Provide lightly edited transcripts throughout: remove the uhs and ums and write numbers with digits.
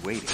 waiting.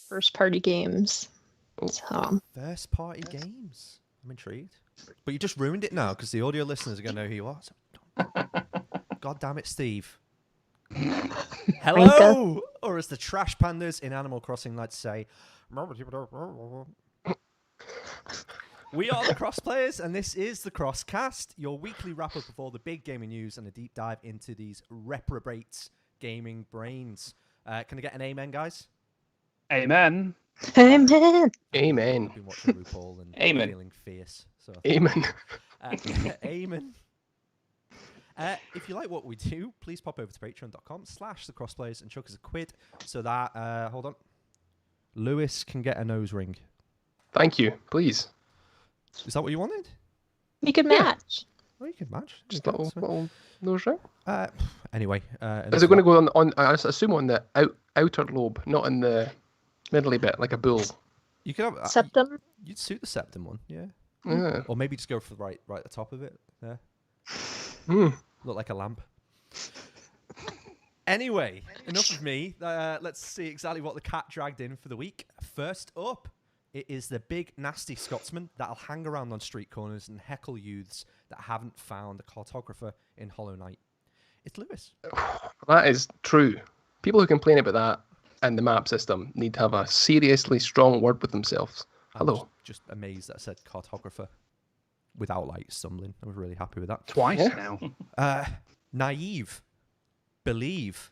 First party games. So. First party games. I'm intrigued. But you just ruined it now because the audio listeners are going to know who you are. So... God damn it, Steve. Hello! Or as the trash pandas in Animal Crossing like to say, we are the Cross Players, and this is the CrossCast, your weekly wrap-up of all the big gaming news and a deep dive into these reprobate gaming brains. Can I get an amen, guys? Amen. Amen. Amen. I've been watching RuPaul and Amen. feeling fierce. So. Amen. Amen. If you like what we do, please pop over to patreon.com/thecrossplayers and chuck us a quid so that, hold on, Lewis can get a nose ring. Thank you. Please. Is that what you wanted? We could match. Oh, you can match. Just a little nose ring. Anyway. Is it going to go on, I assume, on the outer lobe, not in the middly bit, like a bull? You could have... Septum? You'd suit the septum one, yeah. Yeah. Or maybe just go for right at the top of it. Yeah. Look like a lamp. Anyway, enough of me. Let's see exactly what the cat dragged in for the week. First up, it is the big, nasty Scotsman that'll hang around on street corners and heckle youths that haven't found a cartographer in Hollow Knight. It's Lewis. That is true. People who complain about that and the map system need to have a seriously strong word with themselves. Hello. Just amazed that I said cartographer without like stumbling. I was really happy with that. Twice now. Naive, believe,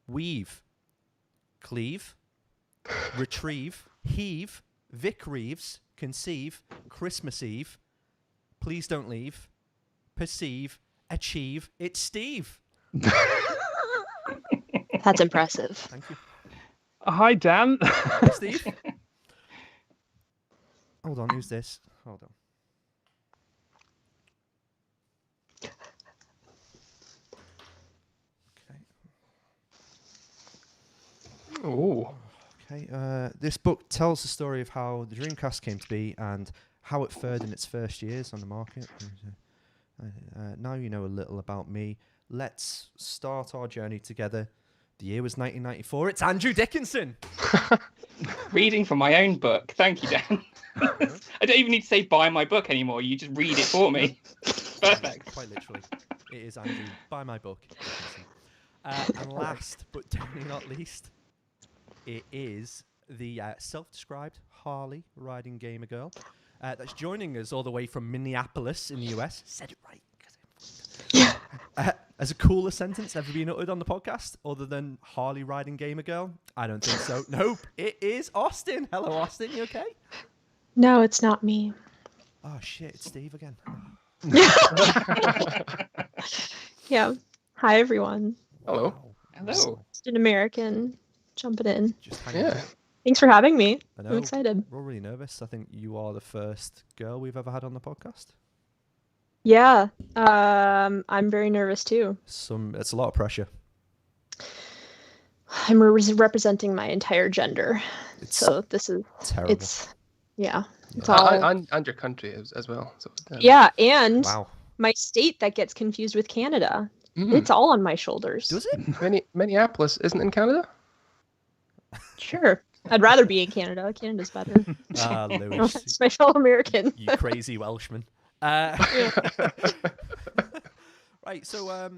weave, cleave, retrieve, heave, Vic Reeves, conceive, Christmas Eve, please don't leave, perceive, achieve. It's Steve. That's impressive. Thank you. Hi, Dan. Hey, Steve. Hold on, who's this? Hold on. Okay. Oh. Okay. This book tells the story of how the Dreamcast came to be and how it fared in its first years on the market. Now you know a little about me. Let's start our journey together. The year was 1994. It's Andrew Dickinson. Reading from my own book. Thank you, Dan. I don't even need to say buy my book anymore. You just read it for me. Perfect. Quite literally. It is Andrew. Buy my book. And last, but definitely not least, it is the self-described Harley riding gamer girl that's joining us all the way from Minneapolis in the US. Said it right. Has a cooler sentence ever been uttered on the podcast other than Harley riding gamer girl? I don't think so. Nope. It is Austin. Hello, Austin. You okay? No, it's not me. Oh, shit. It's Steve again. Yeah. Hi, everyone. Hello. Hello. Just an American jumping in. Just hanging out. Thanks for having me. I know. I'm excited. We're all really nervous. I think you are the first girl we've ever had on the podcast. Yeah. I'm very nervous too. It's a lot of pressure. I'm representing my entire gender. So this is terrible. It's all And your country as well. So, yeah, and Wow. my state that gets confused with Canada. Mm. It's all on my shoulders. Does it? Minneapolis isn't in Canada? Sure. I'd rather be in Canada. Canada's better. Lewis. It's my fellow American. You crazy Welshman. Right, so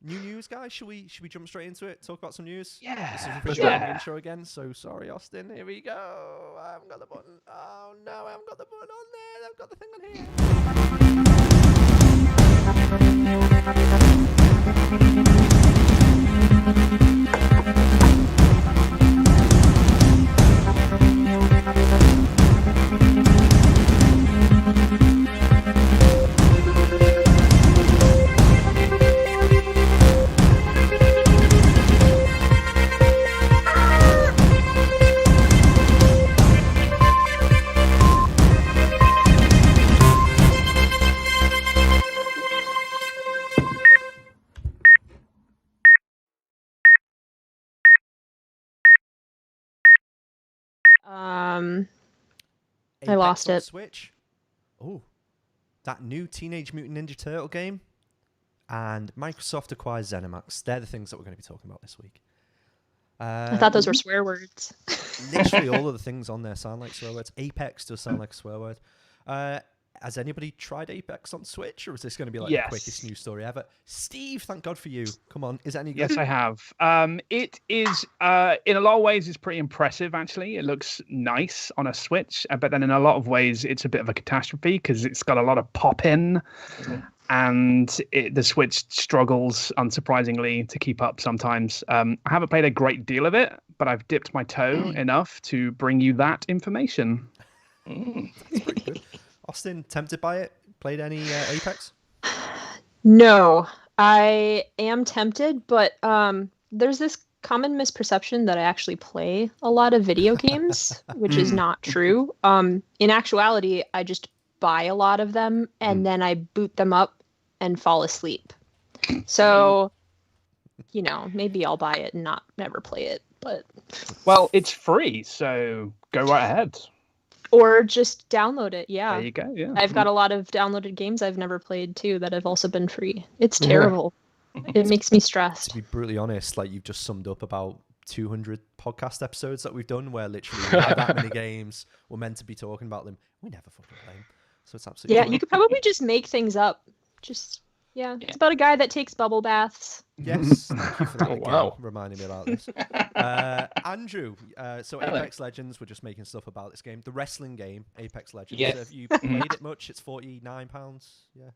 New news, guys. Should we jump straight into it? Talk about some news. Yeah, This is a let's really do it. long intro again. So sorry, Austin. Here we go. I haven't got the button. Oh no, I haven't got the button on there. I've got the thing on here. I lost on it. Switch. Oh, that new Teenage Mutant Ninja Turtle game, and Microsoft acquires ZeniMax. They're the things that we're going to be talking about this week. I thought those were swear words. Literally all of the things on there sound like swear words. Apex does sound like a swear word. Has anybody tried Apex on Switch, or is this going to be like the quickest news story ever? Steve, thank God for you. Come on, is it any good? Yes, I have. It is, in a lot of ways, it's pretty impressive, actually. It looks nice on a Switch, but then in a lot of ways, it's a bit of a catastrophe because it's got a lot of pop-in, and the Switch struggles, unsurprisingly, to keep up sometimes. I haven't played a great deal of it, but I've dipped my toe enough to bring you that information. That's pretty good. Austin, tempted by it? Played any Apex? No, I am tempted, but there's this common misperception that I actually play a lot of video games, which is not true. In actuality, I just buy a lot of them and then I boot them up and fall asleep. So, maybe I'll buy it and never play it, but Well, it's free, so go right ahead. or just download it. Yeah. There you go. Yeah. I've got a lot of downloaded games I've never played too that have also been free. It's terrible. It makes me stressed. To be brutally honest, like you've just summed up about 200 podcast episodes that we've done where literally we have that many games. We're meant to be talking about them. We never fucking play them. So it's absolutely Yeah, fine. you could probably just make things up. It's about a guy that takes bubble baths. Yes, thank you for that Oh, again, wow. reminding me about this. Andrew, so Hello. Apex Legends, we're just making stuff about this game. The wrestling game, Apex Legends. Yes. Have you played it much? It's £49. Yeah.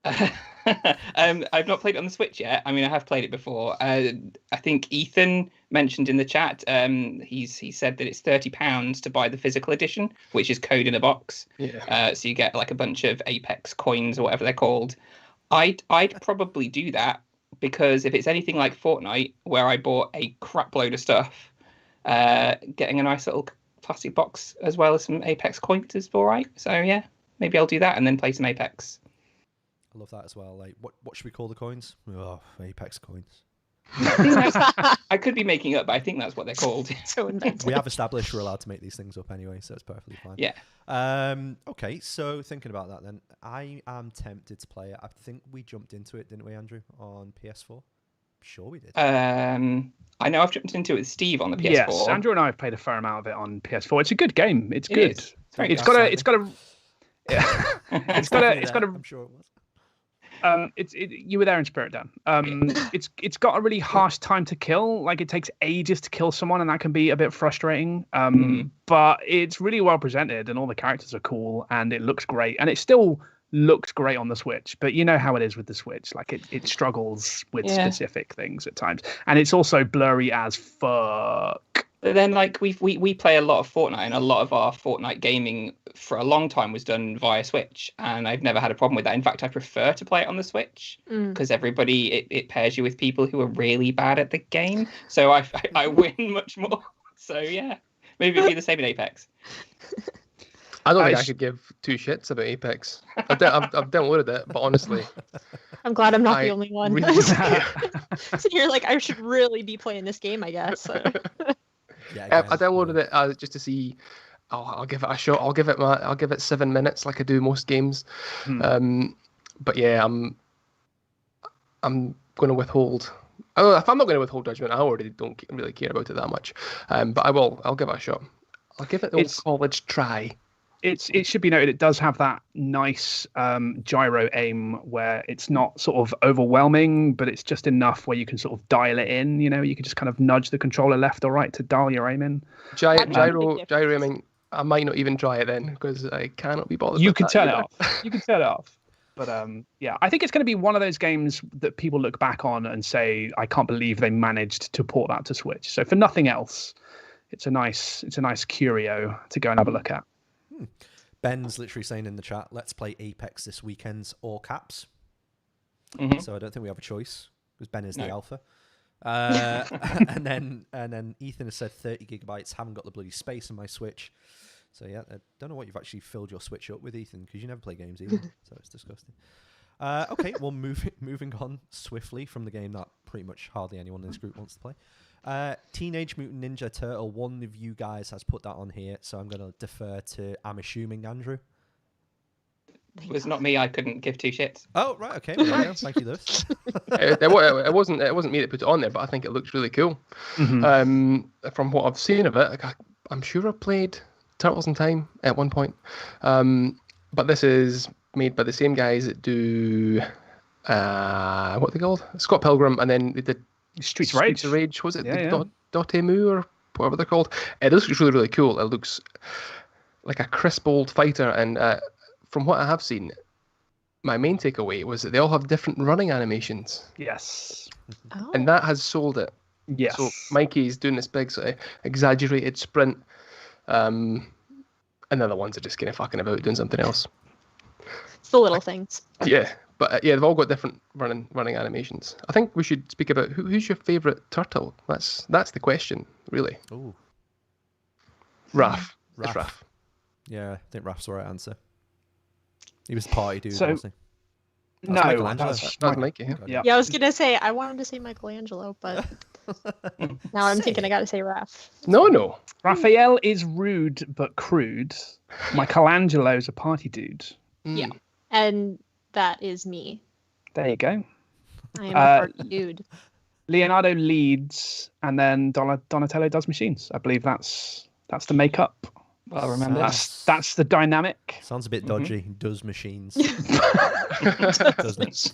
I've not played it on the Switch yet. I mean, I have played it before. I think Ethan mentioned in the chat. He said that it's £30 to buy the physical edition, which is code in a box. Yeah. So you get like a bunch of Apex coins or whatever they're called. I'd probably do that because if it's anything like Fortnite, where I bought a crap load of stuff, getting a nice little plastic box as well as some Apex coins is all right. So yeah, maybe I'll do that and then play some Apex. I love that as well. Like, what should we call the coins? Oh, Apex coins. I could be making up, but I think that's what they're called. So inventive. We have established we're allowed to make these things up anyway, so it's perfectly fine. Yeah. Okay, so thinking about that then, I am tempted to play it. I think we jumped into it, didn't we, Andrew, on PS4? Sure we did. I know I've jumped into it with Steve on the PS4. Yes, Andrew and I have played a fair amount of it on PS4. It's a good game. It's It good. is. It's very It's good. got a. Yeah. it's got a. I'm sure it was. You were there in spirit, Dan. It's got a really harsh time to kill. Like it takes ages to kill someone, and that can be a bit frustrating. But it's really well presented, and all the characters are cool, and it looks great, and it still looked great on the Switch. But you know how it is with the Switch; like it struggles with specific things at times, and it's also blurry as fuck. But then, like we play a lot of Fortnite, and a lot of our Fortnite gaming for a long time was done via Switch, and I've never had a problem with that. In fact, I prefer to play it on the Switch because it pairs you with people who are really bad at the game, so I win much more. So yeah, maybe it'd be the same in Apex. I don't think I could give two shits about Apex. I've downloaded it, but honestly, I'm glad I'm not I the only one. really don't care. So you're like, I should really be playing this game, I guess. Yeah, I downloaded it just to see. I'll give it a shot. I'll give it 7 minutes, like I do most games. But yeah, I'm going to withhold. If I'm not going to withhold judgment, I already don't really care about it that much. But I will. I'll give it a shot. I'll give it the old college try. it should be noted it does have that nice gyro aim where it's not sort of overwhelming, but it's just enough where you can sort of dial it in. You know, you can just kind of nudge the controller left or right to dial your aim in. Gyro aiming. I might not even try it then because I cannot be bothered. You can turn it off. You can turn it off. But yeah, I think it's going to be one of those games that people look back on and say, I can't believe they managed to port that to Switch. So for nothing else, it's a nice curio to go and have a look at. Ben's literally saying in the chat, let's play Apex this weekend's all caps. So I don't think we have a choice because Ben is the alpha. And then Ethan has said 30 gigabytes, haven't got the bloody space in my Switch. So yeah, I don't know what you've actually filled your Switch up with, Ethan, because you never play games either. So it's disgusting. Okay, well, moving on swiftly from the game that pretty much hardly anyone in this group wants to play. Teenage Mutant Ninja Turtle. One of you guys has put that on here, so I'm going to defer to, I'm assuming, Andrew. It was not me. I couldn't give two shits. Oh, right. Okay. Well, there you go. Thank you, Lewis. It wasn't me that put it on there, but I think it looks really cool. From what I've seen of it, I'm sure I've played Turtles in Time at one point. But this is made by the same guys that do what are they called? Scott Pilgrim, and then they did Streets of Rage. Was it Dotemu or whatever they're called? It looks really, really cool. It looks like a crisp old fighter, and from what I have seen, my main takeaway was that they all have different running animations. Yes. And that has sold it. Yes. So Mikey's doing this big sort of exaggerated sprint, and the other ones are just kind of fucking about doing something else. It's the little things. Yeah, but yeah, they've all got different running animations. I think we should speak about who's your favourite turtle. That's the question, really. Ooh. Raph. It's Raph. Yeah, I think Raph's the right answer. He was the party dude, So- wasn't he? No, Michelangelo. That's Mikey. Yeah. Yeah, I was gonna say I wanted to say Michelangelo, but now I'm thinking I gotta say Raph. No. Raphael is rude but crude. Michelangelo's a party dude. Yeah, and that is me. There you go. I am a party dude. Leonardo leads, and then Donatello does machines. I believe that's the makeup. Well, remember That's the dynamic. Sounds a bit dodgy. Does machines. Doesn't it?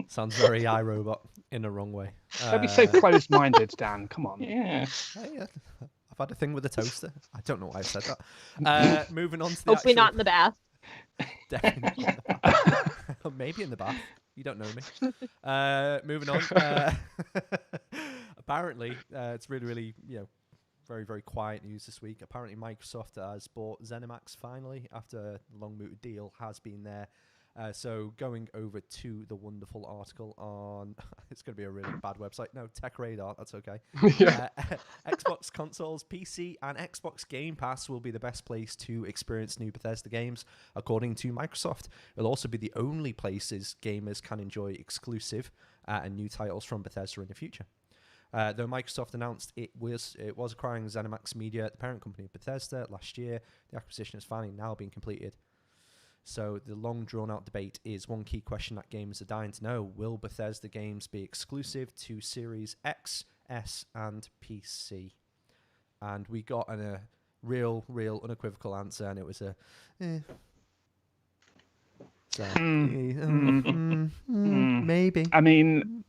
Sounds very iRobot in a wrong way. Don't be so closed-minded, Dan. Come on. Yeah. I've had a thing with a toaster. I don't know why I said that. Moving on to the Hopefully not in the bath. Definitely not in the bath. Maybe in the bath. You don't know me. Moving on. Apparently, it's really, really, very, very quiet news this week. Apparently, Microsoft has bought ZeniMax finally after the long mooted deal has been there. So going over to the wonderful article on, it's going to be a really bad website. No, Tech Radar, that's okay. Xbox consoles, PC, and Xbox Game Pass will be the best place to experience new Bethesda games, according to Microsoft. It'll also be the only places gamers can enjoy exclusive and new titles from Bethesda in the future. Though Microsoft announced it was acquiring ZeniMax Media, the parent company of Bethesda, last year, the acquisition has finally now been completed. So the long drawn-out debate is one key question that gamers are dying to know. Will Bethesda games be exclusive to Series X, S, and PC? And we got a real unequivocal answer, and it was a... So, maybe. I mean,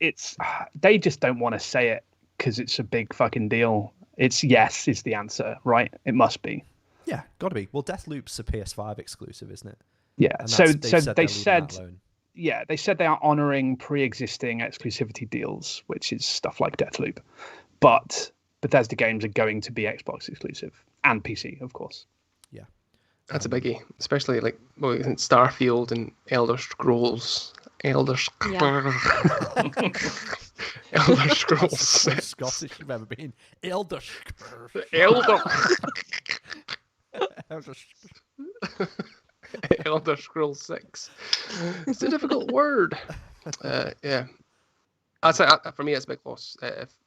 they just don't want to say it because it's a big fucking deal. It's yes is the answer, right? It must be. Yeah, got to be. Well, Deathloop's a PS5 exclusive, isn't it? Yeah. And So they said they are honouring pre-existing exclusivity deals, which is stuff like Deathloop. But Bethesda games are going to be Xbox exclusive and PC, of course. Yeah. That's a biggie, especially Starfield and Elder Scrolls. Elder Scrolls. Scottish you've ever been. Elder Scrolls 6. It's a difficult word. Yeah. I'd say for me it's a big loss.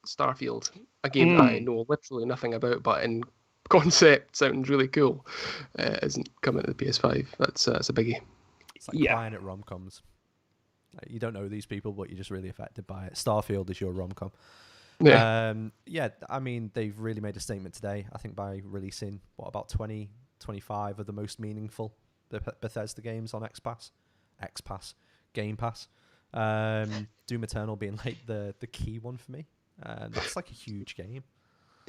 Starfield, a game that I know literally nothing about, but in concept sounds really cool, isn't coming to the PS5. That's a biggie. It's like crying at rom-coms. You don't know these people, but you're just really affected by it. Starfield is your rom-com. Yeah. I mean, they've really made a statement today, I think, by releasing, about 20 25 are the most meaningful Bethesda games on Game Pass. Doom Eternal being like the key one for me. That's like a huge game.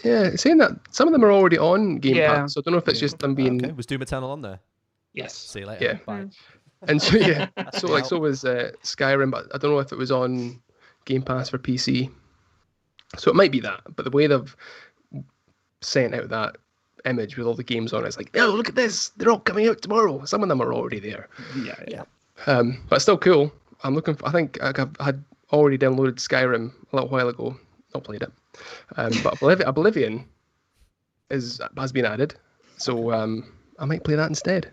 Yeah, saying that some of them are already on Game Pass, so I don't know if it's just them being. Okay, was Doom Eternal on there? Yes. See you later. Yeah. Bye. And so so was Skyrim, but I don't know if it was on Game Pass for PC. So it might be that, but the way they've sent out that image with all the games on it, it's like, oh, look at this, they're all coming out tomorrow. Some of them are already there. Yeah. But it's still cool. I'm looking for, I think I had already downloaded Skyrim a little while ago, not played it. But Oblivion has been added, so I might play that instead.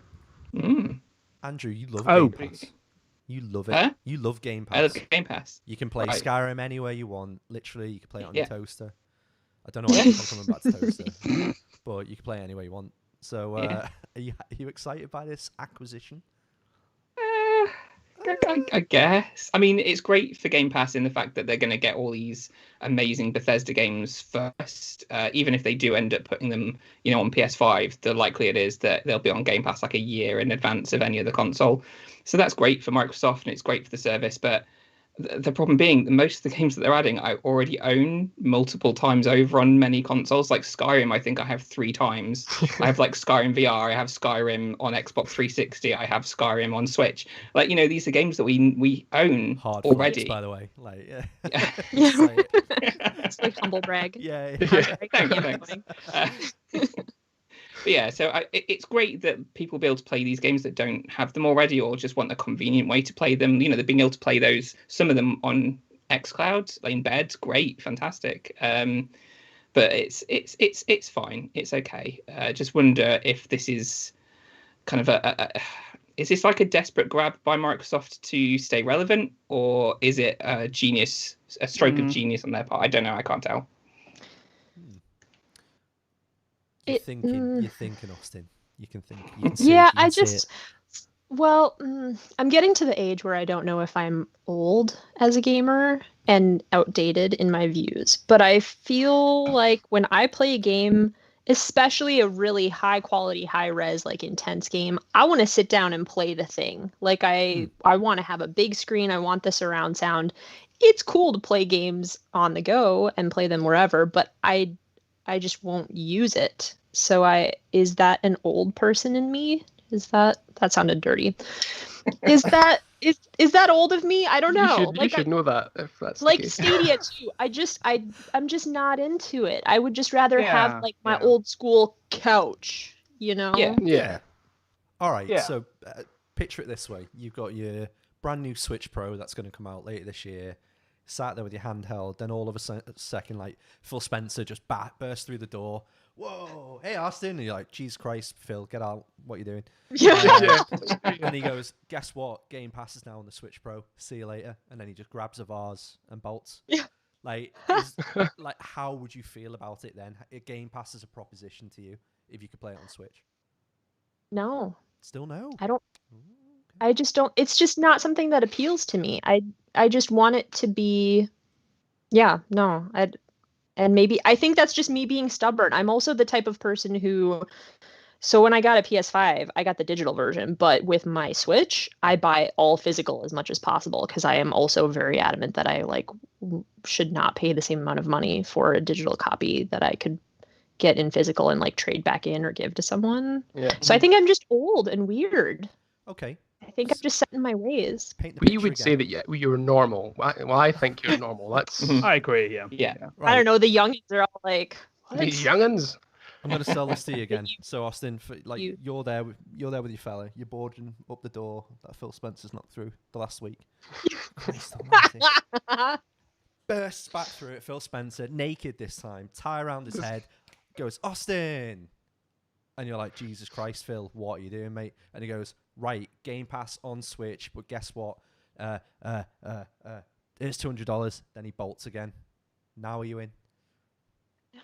Andrew, you love Game Pass. You love it. Huh? You love Game Pass. I love Game Pass. You can play Right. Skyrim anywhere you want. Literally, you can play it on Yeah. your toaster. I don't know why I'm coming back to toaster, but you can play it anywhere you want. So, are you excited by this acquisition? I guess. I mean, it's great for Game Pass in the fact that they're going to get all these amazing Bethesda games first. Even if they do end up putting them, on PS5, the likelihood is that they'll be on Game Pass like a year in advance of any other console. So that's great for Microsoft and it's great for the service. But the problem being, most of the games that they're adding, I already own multiple times over on many consoles. Like Skyrim, I think I have 3 times. I have like Skyrim VR, I have Skyrim on Xbox 360, I have Skyrim on Switch. Like, these are games that we own Hard already. flex, by the way. Like, yeah. It's like humble brag. Yeah. Thanks. But yeah, so it's great that people be able to play these games that don't have them already or just want a convenient way to play them. They're being able to play some of them on xCloud, like in bed. Great, fantastic. But it's fine. It's okay. Just wonder if this is kind of is this like a desperate grab by Microsoft to stay relevant, or is it a stroke of genius on their part? I don't know. I can't tell. You're thinking, Austin. You can think. You can see, Yeah, you can see it. Well, I'm getting to the age where I don't know if I'm old as a gamer and outdated in my views, but I feel like when I play a game, especially a really high quality, high res, like intense game, I want to sit down and play the thing. Like I want to have a big screen. I want the surround sound. It's cool to play games on the go and play them wherever, but I just won't use it. So is that an old person in me? That sounded dirty. Is that old of me? I don't know. You should know that if that's like the case. Stadia too. I'm just not into it. I would just rather have like my old school couch, Yeah. All right. Yeah. So picture it this way: you've got your brand new Switch Pro that's going to come out later this year. Sat there with your handheld, then all of a second, like Phil Spencer just bursts through the door. Whoa, hey Austin! And you're like, Jesus Christ, Phil, get out! What are you doing? And he goes, guess what? Game Pass is now on the Switch Pro. See you later. And then he just grabs a vase and bolts. Yeah. Like, how would you feel about it then? Game Pass is a proposition to you if you could play it on Switch. No. Still no. I don't. I just don't. It's just not something that appeals to me. I just want it to be. Yeah. No. And maybe I think that's just me being stubborn. I'm also the type of person who. So when I got a PS5, I got the digital version, but with my Switch, I buy all physical as much as possible because I am also very adamant that I should not pay the same amount of money for a digital copy that I could get in physical and trade back in or give to someone. Yeah. So I think I'm just old and weird. Okay. I think I'm just set in my ways. We would say that you're normal. Well, I think you're normal. That's I agree. Yeah. Right. I don't know. The youngins are all like, what? these youngins. I'm going to sell this to you again. So Austin, you're there with your fella. You're boarding up the door that Phil Spencer's knocked through the last week. Christ almighty. Bursts back through it. Phil Spencer, naked this time, tie around his head, goes, Austin. And you're like, Jesus Christ, Phil, what are you doing, mate? And he goes, right, Game Pass on Switch, but guess what? It's $200. Then he bolts again. Now are you in?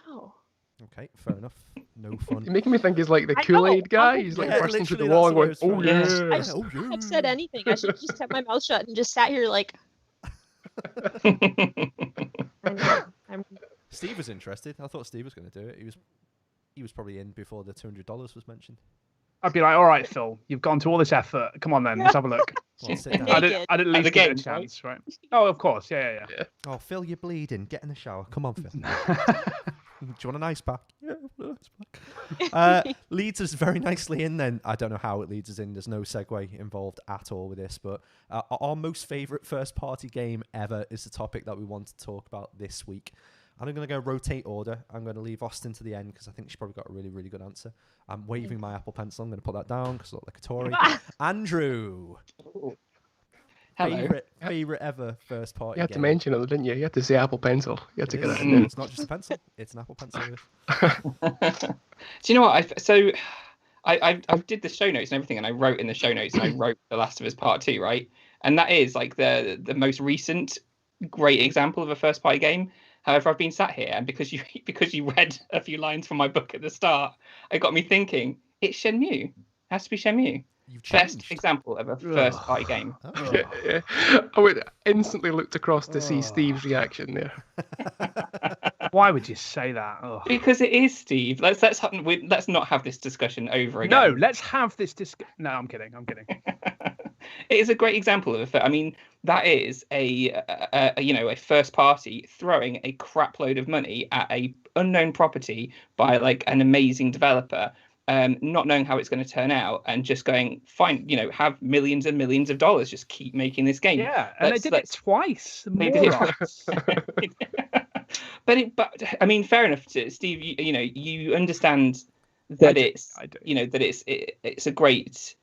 No. Okay, fair enough. No fun. You're making me think he's like the I Kool-Aid know. guy. He's bursting through the wall and going, oh yeah. yeah. I shouldn't have said anything. I should have just kept my mouth shut and just sat here like. I'm Steve was interested. I thought Steve was going to do it. he was probably in before the $200 was mentioned. I'd be like, all right, Phil, you've gone to all this effort. Come on then, let's have a look. Well, sit down. I'd at least give it a chance, right? Oh, of course, yeah. Oh, Phil, you're bleeding. Get in the shower. Come on, Phil. Do you want an ice pack? Yeah, I want an ice pack. Leads us very nicely in then. I don't know how it leads us in. There's no segue involved at all with this, but our most favourite first-party game ever is the topic that we want to talk about this week. And I'm going to go rotate order. I'm going to leave Austin to the end because I think she's probably got a really, really good answer. I'm waving my Apple Pencil. I'm going to put that down because I look like a Tory. Andrew. Hello. Favorite ever first party. You had game. to mention it, didn't you? You had to say Apple Pencil. You had to get it in. It's not just a pencil; it's an Apple Pencil. Do you know what? I did the show notes and everything, and I wrote in the show notes, and I wrote The Last of Us Part 2, right? And that is like the most recent great example of a first party game. However, I've been sat here, and because you read a few lines from my book at the start, it got me thinking. It's Shenmue. It has to be Shenmue. Best example of a first party game. Oh. Yeah. I would instantly looked across to see Steve's reaction there. Why would you say that? Ugh. Because it is, Steve. Let's not have this discussion over again. No, let's have this discussion. No, I'm kidding. It is a great example of I mean, that is a first party throwing a crap load of money at a unknown property by like an amazing developer. Not knowing how it's going to turn out and just going, fine, have millions and millions of dollars, just keep making this game. Yeah, and they did it twice. They did it. But I mean, fair enough, Steve. You understand that it's a great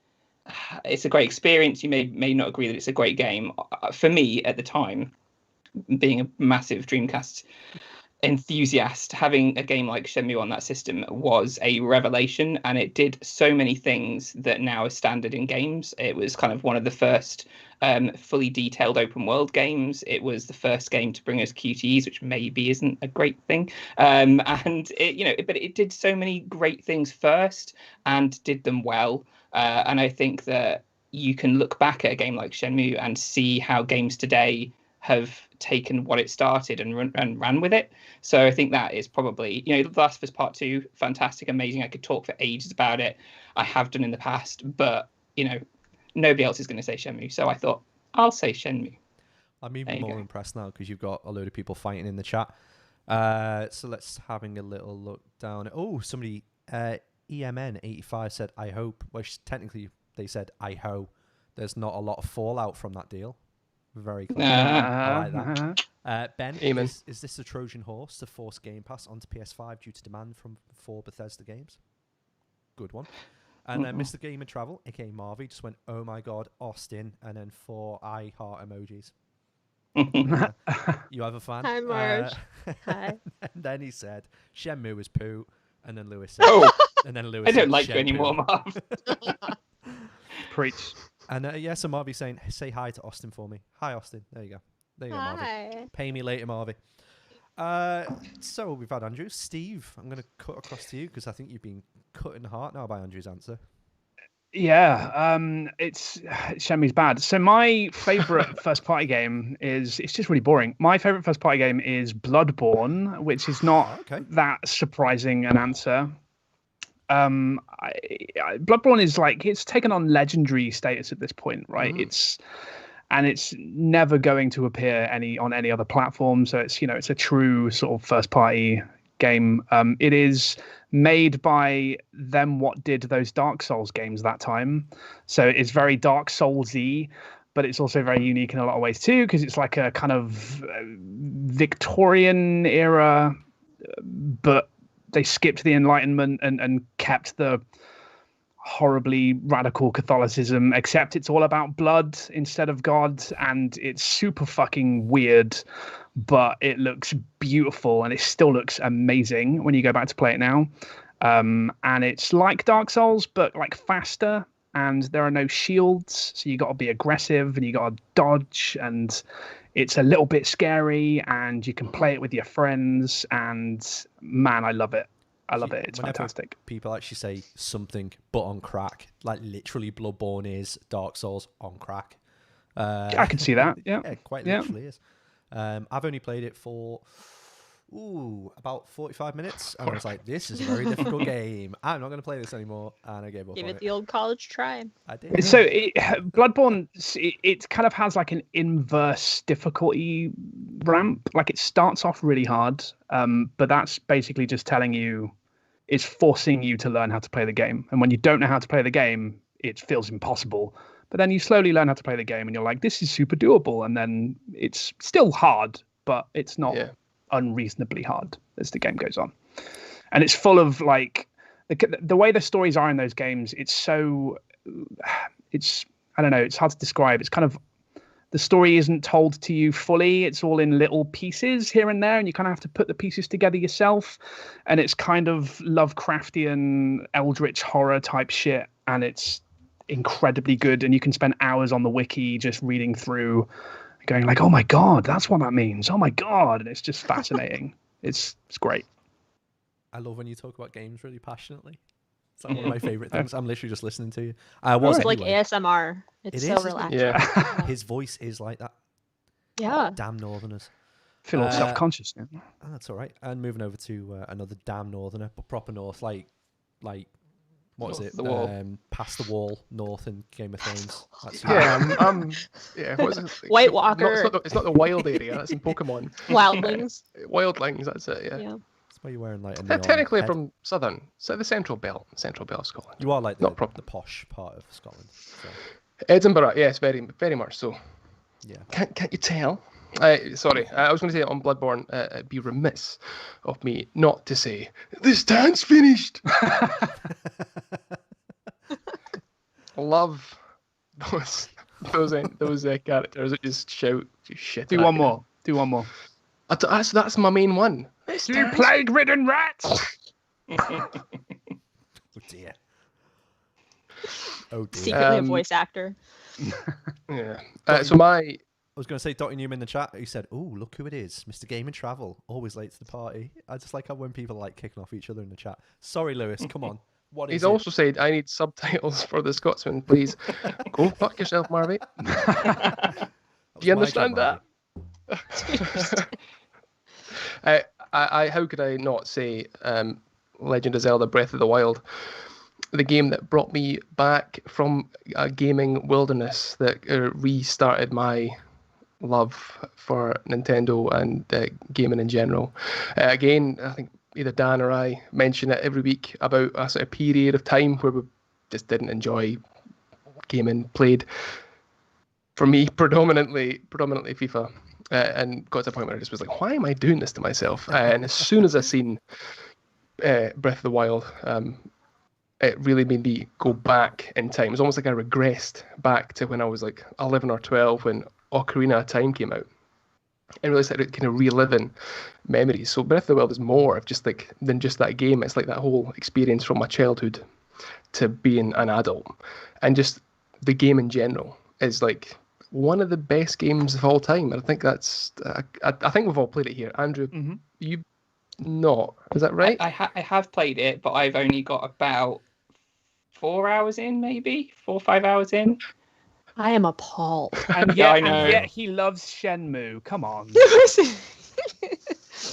experience. You may not agree that it's a great game. For me, at the time, being a massive Dreamcast enthusiast, having a game like Shenmue on that system was a revelation, and it did so many things that now is standard in games. It was kind of one of the first fully detailed open world games. It was the first game to bring us QTEs, which maybe isn't a great thing. And it, but it did so many great things first and did them well. And I think that you can look back at a game like Shenmue and see how games today have taken what it started and ran with it. So I think that is probably, The Last of Us Part 2, fantastic, amazing. I could talk for ages about it. I have done in the past, but, nobody else is going to say Shenmue. So I thought, I'll say Shenmue. I'm even more impressed now because you've got a load of people fighting in the chat. So let's having a little look down. Oh, somebody, EMN85 said, I hope, which technically they said, I ho. There's not a lot of fallout from that deal. Very clever. I like that. Ben, is this a Trojan horse to force Game Pass onto PS5 due to demand from 4 Bethesda games? Good one. And then Mr. Game and Travel, aka Marvy, just went, oh my god, Austin, and then 4 eye heart emojis. You have a fan? Hi, Marge. Hi. And then he said, Shenmue is poo. And then Lewis said, I don't like you anymore, Marv. Preach. And so Marvy's saying, say hi to Austin for me. Hi, Austin. There you go, Marvy. Pay me later, Marvy. So we've had Andrew. Steve, I'm going to cut across to you because I think you've been cut in the heart now by Andrew's answer. Yeah, it's Shenmue's bad. So my favourite first-party game it's just really boring. My favourite first-party game is Bloodborne, which is not that surprising an answer. Bloodborne is it's taken on legendary status at this point, right? It's never going to appear on any other platform. So it's a true sort of first party game. It is made by them what did those Dark Souls games that time. So it's very Dark Souls-y, but it's also very unique in a lot of ways too, because it's like a kind of Victorian era, but they skipped the Enlightenment and kept the horribly radical Catholicism, except it's all about blood instead of God, and it's super fucking weird, but it looks beautiful, and it still looks amazing when you go back to play it now. And it's like Dark Souls, but faster, and there are no shields, so you got to be aggressive, and you got to dodge, and it's a little bit scary, and you can play it with your friends, and man, I love it. I love it. It's fantastic. People actually say something but on crack, like literally Bloodborne is Dark Souls on crack. I can see that. Yeah, quite literally is. I've only played it for ooh, about 45 minutes. And I was like, this is a very difficult game. I'm not going to play this anymore. And I gave up Give on it the old college try. I did. So Bloodborne, it kind of has like an inverse difficulty ramp. Like it starts off really hard, but that's basically just telling you, it's forcing you to learn how to play the game. And when you don't know how to play the game, it feels impossible. But then you slowly learn how to play the game, and you're like, this is super doable. And then it's still hard, but it's not unreasonably hard as the game goes on. And it's full of like the way the stories are in those games. It's I don't know. It's hard to describe. It's kind of, the story isn't told to you fully. It's all in little pieces here and there, and you kind of have to put the pieces together yourself. And it's kind of Lovecraftian, eldritch horror type shit, and it's incredibly good. And you can spend hours on the wiki just reading through, going like, oh my god, that's what that means. Oh my god. And it's just fascinating. It's great. I love when you talk about games really passionately. It's like one of my favorite things. I'm literally just listening to you. I was It's anyway. like ASMR. It's It so is, isn't it? relaxing. Yeah. His voice is like that. Yeah. Damn Northerners. Feel all self-conscious now. Oh, that's all right. And moving over to another damn Northerner, but proper North, like what is North it? the wall. Past the wall, North in Game of Thrones. That's Yeah, what is it? White Walker. It's not the wild area. That's in Pokemon. Wildlings. Wildlings. That's it. Yeah. Yeah. That's why you're wearing like a neon Technically, head. from southern, so the central belt of Scotland. You are like Not the posh part of Scotland. So, Edinburgh, yes, very, very much so. yeah. Can't you tell? Sorry, I was going to say on Bloodborne, it'd be remiss of me not to say this dance finished. Love those characters that just shout shit. Do at one you. more. Do one more. That's my main one. This You dance- plague-ridden rats! Oh dear. Oh dear. Secretly a voice actor. Yeah. So my I was going to say, Dottie Newman in the chat, he said, "Ooh, look who it is, Mr. Game and Travel, always late to the party." I just like how when people like kicking off each other in the chat. Sorry, Lewis, come on. What is He's it? also said, I need subtitles for the Scotsman, please. Go fuck yourself, Marvy. That Do you was my understand job, that? How could I not say Legend of Zelda Breath of the Wild? The game that brought me back from a gaming wilderness, that restarted my love for Nintendo and gaming in general. Again, I think either Dan or I mention it every week about a sort of period of time where we just didn't enjoy gaming, played, for me, predominantly FIFA, and got to a point where I just was like, why am I doing this to myself? And as soon as I seen Breath of the Wild, it really made me go back in time. It was almost like I regressed back to when I was like 11 or 12 when Ocarina of Time came out, and really started kind of reliving memories. So Breath of the Wild is more of just like than just that game. It's like that whole experience from my childhood to being an adult, and just the game in general is like one of the best games of all time. And I think that's I think we've all played it here. Andrew, you not, is that right? I have played it, but I've only got about 4 hours in, maybe 4 or 5 hours in. I am appalled. And Yeah, yet, I know. and yet he loves Shenmue. Come on.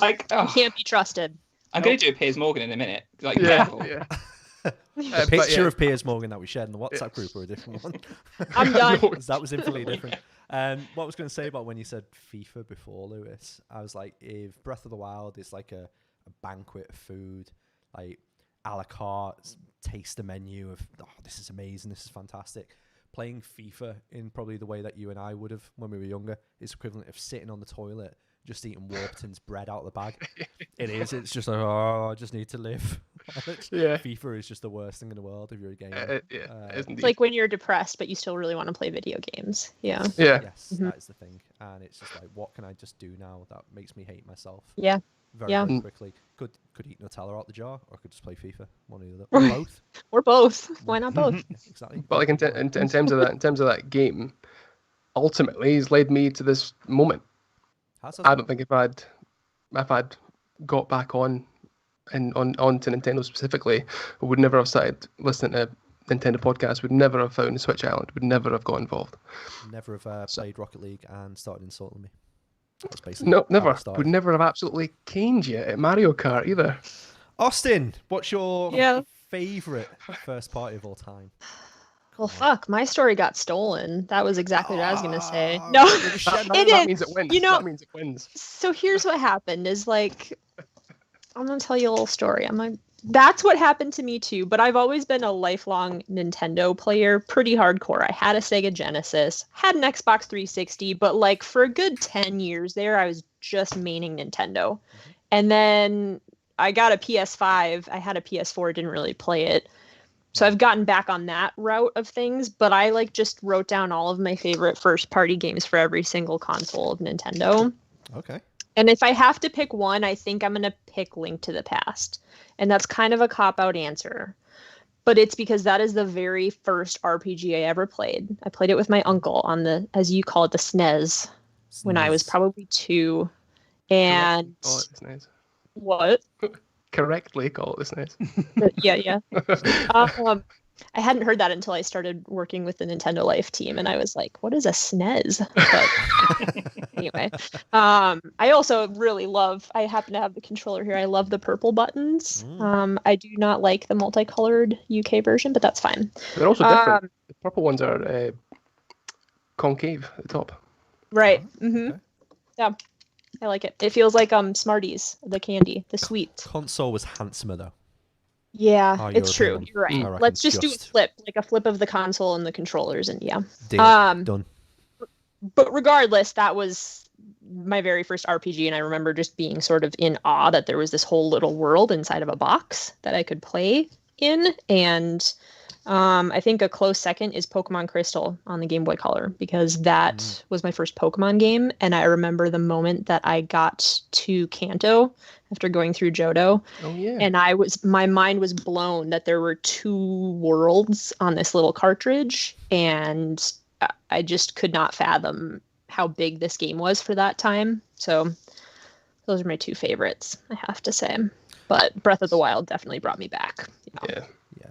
Like, oh, Can't be trusted. I'm going to do a Piers Morgan in a minute. Like, yeah, careful. yeah. A But picture yeah. of Piers Morgan that we shared in the WhatsApp group or a different one. I'm done. That was infinitely different. What I was going to say about when you said FIFA before, Lewis, I was like, if Breath of the Wild is like a banquet of food, like a la carte, taste the menu of, oh, this is amazing, this is fantastic. Playing FIFA in probably the way that you and I would have when we were younger is equivalent of sitting on the toilet just eating Warburton's bread out of the bag. It is. It's just like, oh, I just need to live. Yeah. FIFA is just the worst thing in the world if you're a gamer. It is It's indeed. like when you're depressed, but you still really want to play video games. Yeah. Yeah. Yes, that is the thing. And it's just like, what can I just do now that makes me hate myself? Yeah. Very, Yeah. very quickly. Could eat Nutella out the jar, or could just play FIFA. One or the other. Or both. Or both. Why not both? Exactly. But like in terms of that game, ultimately has led me to this moment. I don't think if I'd got back on to Nintendo specifically, I would never have started listening to Nintendo podcasts, would never have found Switch Island, would never have got involved. Never have played Rocket League and started insulting me. That's basically No, how never. it started. Would never have absolutely caned you at Mario Kart either. Austin, what's your Yeah. favorite first party of all time? Well, fuck, my story got stolen. That was exactly what I was gonna say. Oh, No, with the shed it That is. means it wins. You know, That means it wins. so here's what happened is like, I'm gonna tell you a little story. That's what happened to me too, but I've always been a lifelong Nintendo player, pretty hardcore. I had a Sega Genesis, had an Xbox 360, but like for a good 10 years there, I was just maining Nintendo. And then I got a PS5. I had a PS4, didn't really play it. So I've gotten back on that route of things, but I like just wrote down all of my favorite first party games for every single console of Nintendo. Okay. And if I have to pick one, I think I'm going to pick Link to the Past. And that's kind of a cop-out answer. But it's because that is the very first RPG I ever played. I played it with my uncle on the, as you call it, the SNES, when I was probably 2. And Call it the SNES. what? Correctly call it the SNES. Yeah. I hadn't heard that until I started working with the Nintendo Life team, and I was like, "What is a SNES?" But anyway, I also really love. I happen to have the controller here. I love the purple buttons. I do not like the multicolored UK version, but that's fine. They're also different. The purple ones are concave at the top. Right. Okay. Yeah, I like it. It feels like Smarties, the candy, the sweet. Console was handsomer though. Yeah, Our it's true. European You're one, I right. reckon, Let's just do a just- flip, like a flip of the console and the controllers, and yeah. Deal. Done. But regardless, that was my very first RPG, and I remember just being sort of in awe that there was this whole little world inside of a box that I could play in. And I think a close second is Pokemon Crystal on the Game Boy Color, because that was my first Pokemon game, and I remember the moment that I got to Kanto after going through Johto. Oh yeah. And my mind was blown that there were 2 worlds on this little cartridge, and I just could not fathom how big this game was for that time. So those are my 2 favorites, I have to say. But Breath of the Wild definitely brought me back. Yeah. Yeah.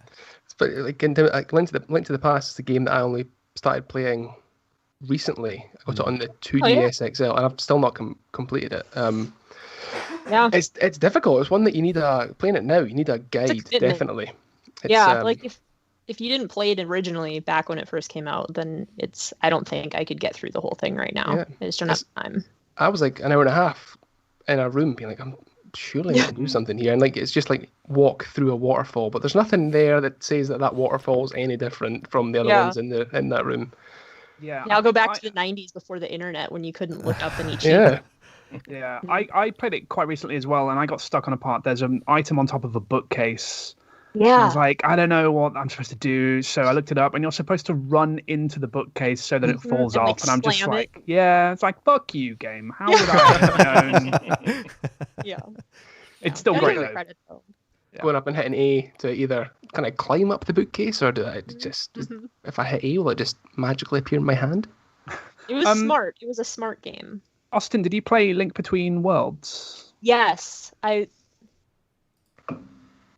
But like Link to the Past is a game that I only started playing recently. I got it on the 2DS XL, and I've still not completed it. Yeah. It's difficult. It's one that you need playing it now. You need a guide, commitment. definitely. It's, Yeah, like if you didn't play it originally back when it first came out, then I don't think I could get through the whole thing right now. Yeah. I just don't have time. I was like an hour and a half in a room, being like, I'm surely I can do something here, and like it's just like walk through a waterfall, but there's nothing there that says that waterfall is any different from the other ones in that room. Yeah. I'll go back to the 90s before the internet when you couldn't look up any cheat. Yeah. Yeah, I played it quite recently as well, and I got stuck on a part. There's an item on top of a bookcase. And I was like, I don't know what I'm supposed to do. So I looked it up, and you're supposed to run into the bookcase so that it falls And, off. like, And I'm just slam like, yeah, it's like, fuck you, game. How would I have known? Yeah. It's still I great, give it though. credit, though. Yeah. Going up and hitting A to either kind of climb up the bookcase, or do I just if I hit A, will it just magically appear in my hand? It was smart. It was a smart game. Austin, did you play Link Between Worlds? Yes,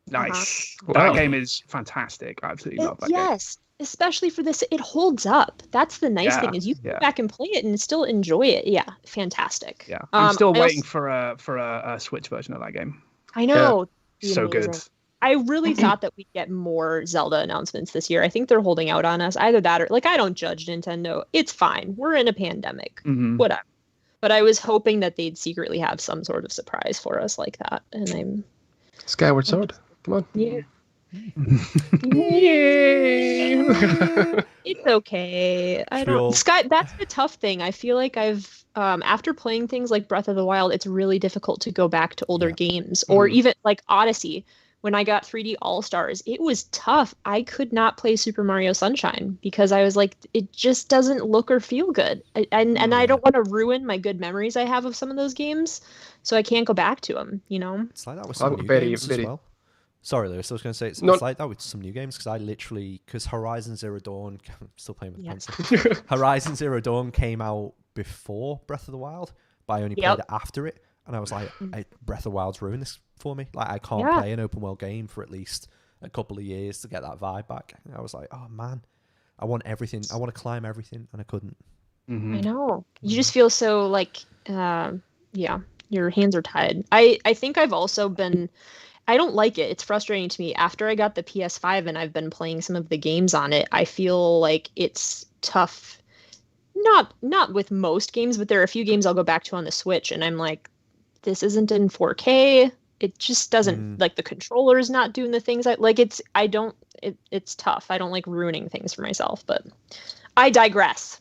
Nice. Wow. That game is fantastic. I absolutely love that game. yes, especially for this, it holds up. That's the nice thing, is you can go back and play it and still enjoy it. Yeah, fantastic. Yeah, I'm still I waiting also- for a Switch version of that game. I know. So Amazing. good. I really thought that we'd get more Zelda announcements this year. I think they're holding out on us. Either that or, like, I don't judge Nintendo. It's fine. We're in a pandemic. Mhm. Whatever. But I was hoping that they'd secretly have some sort of surprise for us like that. And I'm Skyward Sword. Come on. yeah. Yay! It's okay. I Should we don't. all- That's the tough thing. I feel like I've after playing things like Breath of the Wild, it's really difficult to go back to older games, or even like Odyssey. When I got 3D All Stars, it was tough. I could not play Super Mario Sunshine because I was like, it just doesn't look or feel good. And I don't want to ruin my good memories I have of some of those games, so I can't go back to them. You know. It's like that with I've some got new very- games very- as well. Sorry, Lewis, I was going to say it's like that with some new games, because Horizon Zero Dawn, I'm still playing with the pencil. Horizon Zero Dawn came out before Breath of the Wild, but I only played it after it, and I was like, Breath of the Wild's ruined this for me. Like, I can't play an open world game for at least a couple of years to get that vibe back. And I was like, oh man, I want everything. I want to climb everything, and I couldn't. I know. You just feel so like, yeah, your hands are tied. I think I've also been. I don't like it. It's frustrating to me. After I got the PS5 and I've been playing some of the games on it, I feel like it's tough. Not with most games, but there are a few games I'll go back to on the Switch, and I'm like, this isn't in 4K. It just doesn't like the controller's not doing the things I like. It's tough. I don't like ruining things for myself, but I digress.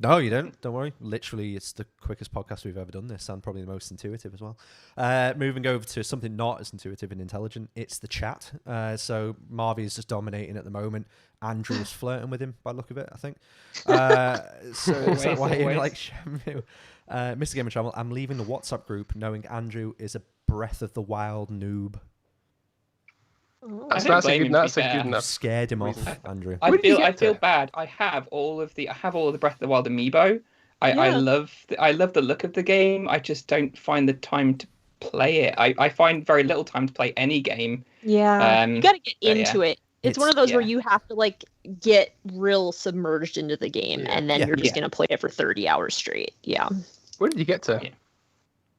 No, you don't. Don't worry. Literally, it's the quickest podcast we've ever done this, and probably the most intuitive as well. Moving over to something not as intuitive and intelligent, it's the chat. So Marvy is just dominating at the moment. Andrew is flirting with him by the look of it, I think. So is that why you like Shamu? Mr. Game and Travel, I'm leaving the WhatsApp group knowing Andrew is a Breath of the Wild noob. That's a good enough. Scared him off, Andrew. I feel bad. I have all of the Breath of the Wild amiibo. I love the look of the game. I just don't find the time to play it. I find very little time to play any game. Yeah, you got to get into it. It's one of those where you have to like get real submerged into the game, and then you're just gonna play it for 30 hours straight. Yeah. Where did you get to? Yeah.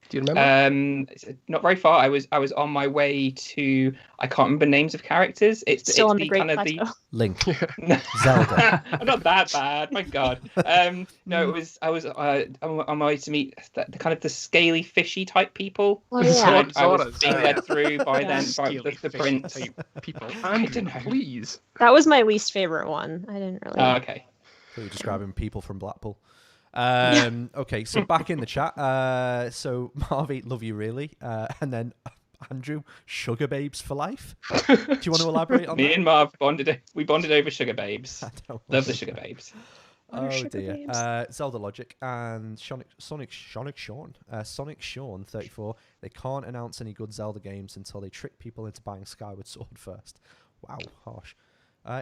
Do you remember? Not very far. I was on my way to. I can't remember names of characters. It's still on the the Great kind of Plateau. the Link, Zelda. I'm not that bad. My God. No, I was on my way to meet the kind of the scaly, fishy type people. Oh, yeah. I was being led through by by the prince. People. I don't know. Please. That was my least favorite one. I didn't really. Oh, okay. So you're describing people from Blackpool. Okay, so back in the chat. So Marvy, love you really, and then Andrew, sugar babes for life. Do you want to elaborate on that? Me and Marv bonded. We bonded over sugar babes. Love the sugar babes. Oh dear. Zelda Logic and Sonic Sean 34. They can't announce any good Zelda games until they trick people into buying Skyward Sword first. Wow, harsh.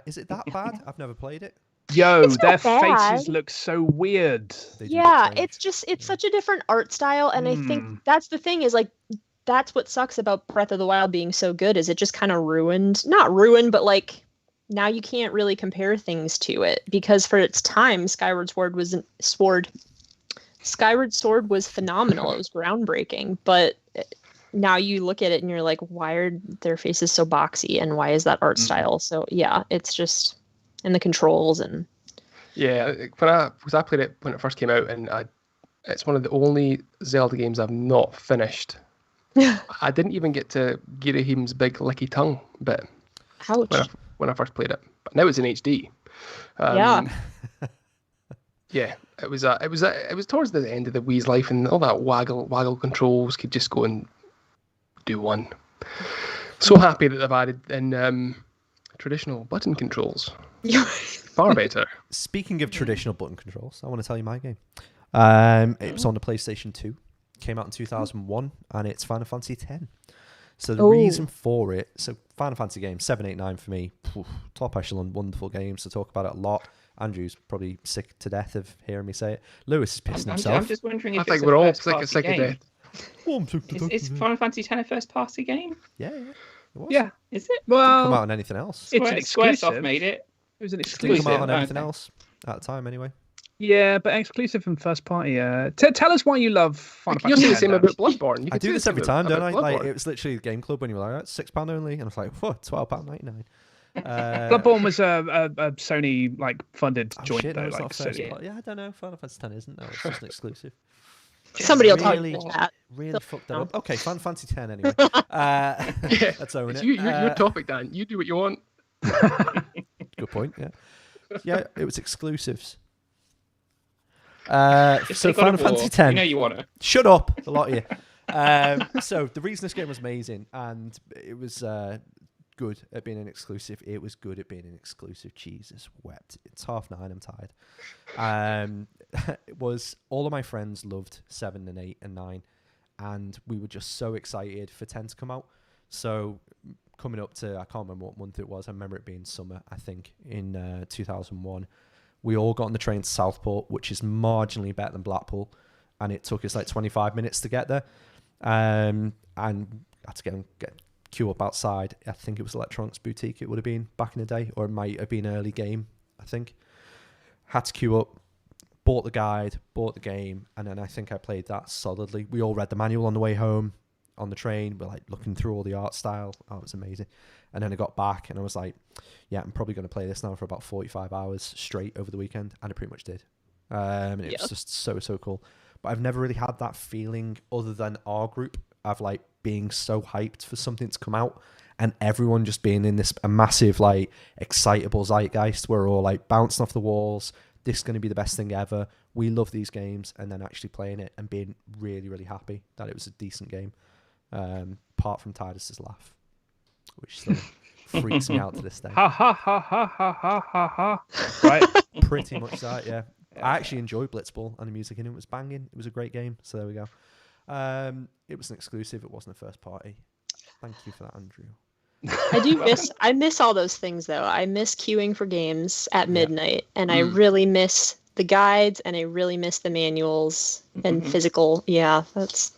Is it that bad? I've never played it. Yo, their faces look so weird. Yeah, it's such a different art style, and I think that's the thing is like that's what sucks about Breath of the Wild being so good is it just kind of not ruined, but like now you can't really compare things to it because for its time, Skyward Sword was phenomenal. It was groundbreaking, but now you look at it and you're like, why are their faces so boxy, and why is that art style? So yeah, it's just. And the controls and because I played it when it first came out, and it's one of the only Zelda games I've not finished. I didn't even get to Girahim's big licky tongue bit. Ouch. When I first played it, but now it's in HD. Yeah, it was towards the end of the Wii's life, and all that waggle controls could just go and do one. So happy that they've added in traditional button controls. Far better. Speaking of traditional button controls, I want to tell you my game. It was on the PlayStation 2. Came out in 2001, and it's Final Fantasy X. So the reason for it, so Final Fantasy game 7, 8, 9 for me, top echelon, wonderful games to talk about it a lot. Andrew's probably sick to death of hearing me say it. Lewis is pissing himself. I'm just wondering if I think we're all sick of death. Is Final Fantasy X a first party game? Yeah. It was. Yeah. Is it? Well, come out on anything else. It's an exclusive. Squaresoft made it. It was an Didn't exclusive. come out on anything else at the time, anyway. Yeah, but exclusive and first party. Tell us why you love Final Fantasy. You're the same about Bloodborne. I do this every time, don't I? Like, it was literally the Game Club when you were like, £6 only, and I was like, what? £12.99. Bloodborne was a Sony like funded joint shit, though. no, it's Like, not so, Sony. Yeah, I don't know. Final Fantasy X isn't. No, it's just an exclusive. Somebody will tell really, you that. Really fucked that up. Okay, Final Fantasy X anyway. Let's own it. Your topic, Dan. You do what you want. Good point. Yeah. Yeah, it was exclusives. So Final Fantasy X. You know you want to. Shut up, a lot of you. So the reason this game was amazing, and it was good at being an exclusive. It was good at being an exclusive. Jesus wept. It's 9:30. I'm tired. It was all of my friends loved 7 and 8 and 9, and we were just so excited for 10 to come out. So coming up to, I can't remember what month it was. I remember it being summer, I think, in 2001. We all got on the train to Southport, which is marginally better than Blackpool, and it took us like 25 minutes to get there. And I had to get queue up outside. I think it was Electronics Boutique it would have been back in the day, or it might have been early game, I think. Had to queue up, bought the guide, bought the game, and then I think I played that solidly. We all read the manual on the way home on the train. We're like looking through all the art style. Oh, it was amazing. And then I got back and I was like, yeah, I'm probably going to play this now for about 45 hours straight over the weekend. And I pretty much did. And it was just so cool. But I've never really had that feeling other than our group of like being so hyped for something to come out and everyone just being in this a massive like excitable zeitgeist. We're all like bouncing off the walls. This is going to be the best thing ever. We love these games, and then actually playing it and being really, really happy that it was a decent game. Apart from Tidus's laugh, which still freaks me out to this day. Ha ha ha ha ha ha ha ha. Right. Pretty much that, yeah. I actually enjoyed Blitzball, and the music in it was banging. It was a great game, so there we go. It was an exclusive. It wasn't a first party. Thank you for that, Andrew. I miss all those things though. I miss queuing for games at midnight, and I really miss the guides, and I really miss the manuals and physical. Yeah, that's.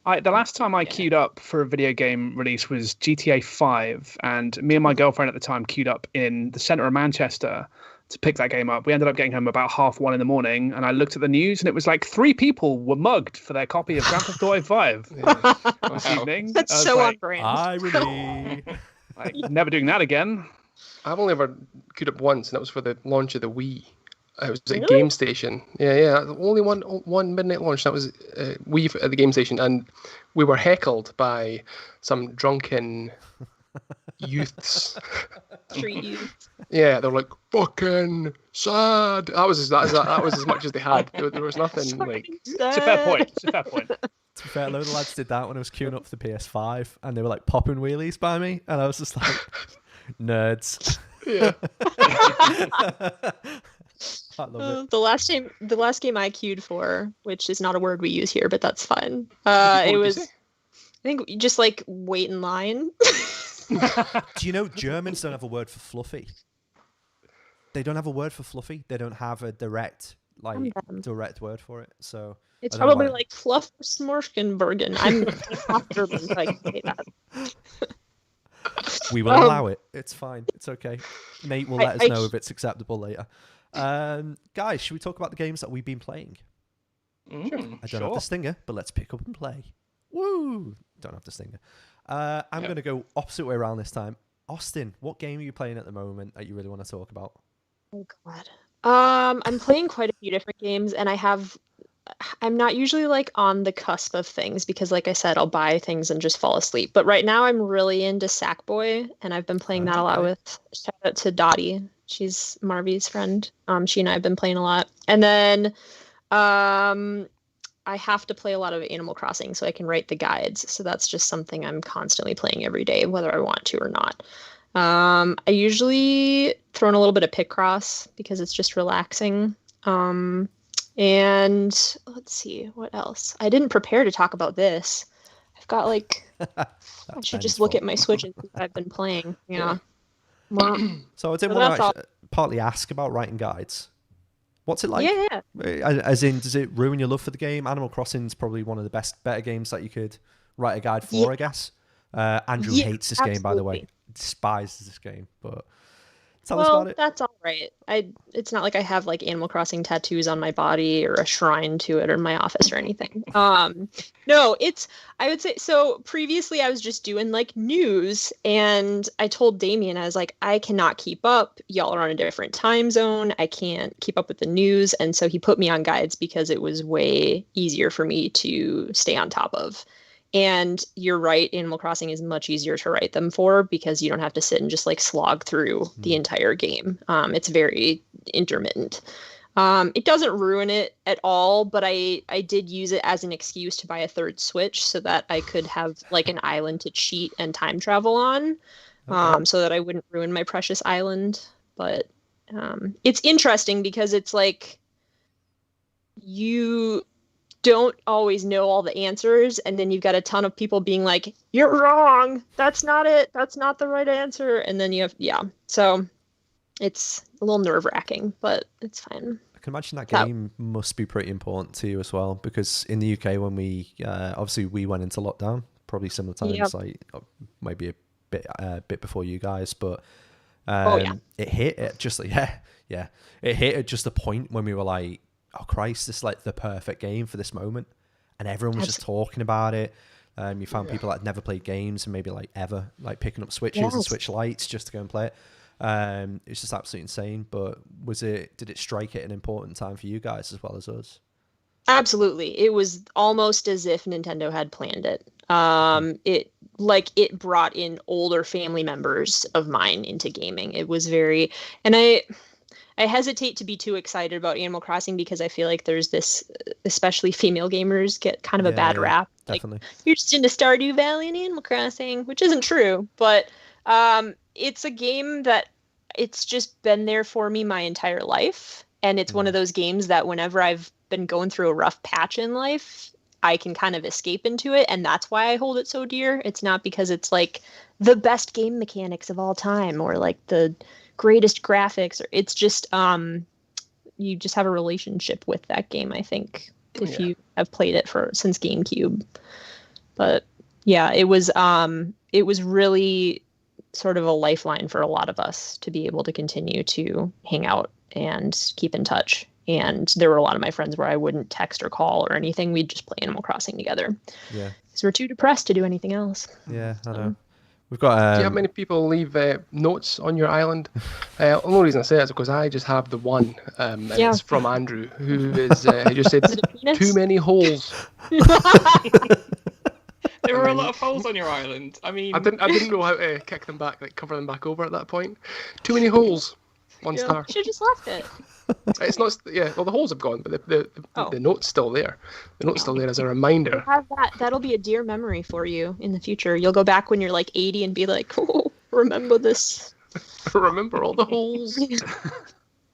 The last time I queued up for a video game release was GTA 5, and me and my girlfriend at the time queued up in the centre of Manchester to pick that game up. We ended up getting home about 1:30 in the morning, and I looked at the news, and it was like 3 people were mugged for their copy of Grand Theft Auto 5 this evening. That's so like, on brand. Irony. Like, never doing that again. I've only ever queued up once, and that was for the launch of the Wii. It was at Really? Game Station. Yeah. Only one midnight launch. That was Wii at the Game Station, and we were heckled by some drunken youths. Street youth. Yeah, they were like fucking sad. That was as much as they had. There was nothing like. It's a fair point. To be fair, a load of lads did that when I was queuing up for the PS5, and they were like popping wheelies by me, and I was just like, nerds. Yeah. I love it. The last game I queued for, which is not a word we use here, but that's fine. It was, I think, just like wait in line. Do you know Germans don't have a word for fluffy? They don't have a word for fluffy. They don't have a direct word for it. So It's probably like fluff smorkenbergen. I'm half German, so I can say that. We will allow it. It's fine. It's okay. Nate will let us know if it's acceptable later. Guys, should we talk about the games that we've been playing? I don't have the stinger, but let's pick up and play. Woo! Don't have the stinger. I'm going to go opposite way around this time. Austin, what game are you playing at the moment that you really want to talk about? Oh God. I'm playing quite a few different games, and I'm not usually like on the cusp of things because, like I said, I'll buy things and just fall asleep. But right now I'm really into Sackboy, and I've been playing that a lot with, shout out to Dottie. She's Marvy's friend. She and I have been playing a lot. And then I have to play a lot of Animal Crossing so I can write the guides. So that's just something I'm constantly playing every day, whether I want to or not. I usually throw in a little bit of Picross because it's just relaxing. And let's see, what else? I didn't prepare to talk about this. I've got like, I should just look at my Switch and see what I've been playing. Yeah. So I did want to partly ask about writing guides. What's it like? Yeah. As in, does it ruin your love for the game? Animal Crossing is probably one of the better games that you could write a guide for, I guess. Andrew hates this game, by the way. Despises this game, but tell us about it. That's all right. It's not like I have like Animal Crossing tattoos on my body or a shrine to it or in my office or anything. No, I would say, so previously I was just doing like news, and I told Damien, I was like, I cannot keep up. Y'all are on a different time zone. I can't keep up with the news. And so he put me on guides because it was way easier for me to stay on top of. And you're right, Animal Crossing is much easier to write them for because you don't have to sit and just like slog through the entire game. It's very intermittent. It doesn't ruin it at all, but I did use it as an excuse to buy a third Switch so that I could have like an island to cheat and time travel on, so that I wouldn't ruin my precious island. But it's interesting because it's like you don't always know all the answers, and then you've got a ton of people being like, you're wrong, that's not it, that's not the right answer, and then you have so it's a little nerve-wracking, but it's fine. I can imagine that game must be pretty important to you as well, because in the UK when we obviously we went into lockdown probably similar times, like maybe a bit before you guys, but it hit at just like it hit at just a point when we were like oh Christ, this is like the perfect game for this moment, and everyone was just talking about it. You found people that had never played games and maybe like ever like picking up Switches and Switch Lites just to go and play it. It's just absolutely insane. But did it strike at an important time for you guys as well as us? Absolutely. It was almost as if Nintendo had planned it. It brought in older family members of mine into gaming. It was very, and I hesitate to be too excited about Animal Crossing because I feel like there's this, especially female gamers get kind of a bad rap. Definitely. Like, you're just into Stardew Valley and Animal Crossing, which isn't true, but it's a game that it's just been there for me my entire life. And it's one of those games that whenever I've been going through a rough patch in life, I can kind of escape into it. And that's why I hold it so dear. It's not because it's like the best game mechanics of all time or like the greatest graphics, or it's just you just have a relationship with that game, I think, if you have played it since GameCube. But yeah, it was really sort of a lifeline for a lot of us to be able to continue to hang out and keep in touch. And there were a lot of my friends where I wouldn't text or call or anything. We'd just play Animal Crossing together. Yeah. Because we're too depressed to do anything else. Yeah, I know. We've got. Do you have many people leave notes on your island? The only reason I say that is because I just have the one, and it's from Andrew, who is he just said too many holes. There were a lot of holes on your island. I mean, I didn't know how to kick them back, like cover them back over at that point. Too many holes. 1 star. You should have just left it. It's not. Yeah. Well, the holes have gone, but the note's still there. The note's still there as a reminder. Have that. That'll be a dear memory for you in the future. You'll go back when you're like 80 and be like, "Oh, remember this? Remember all the holes."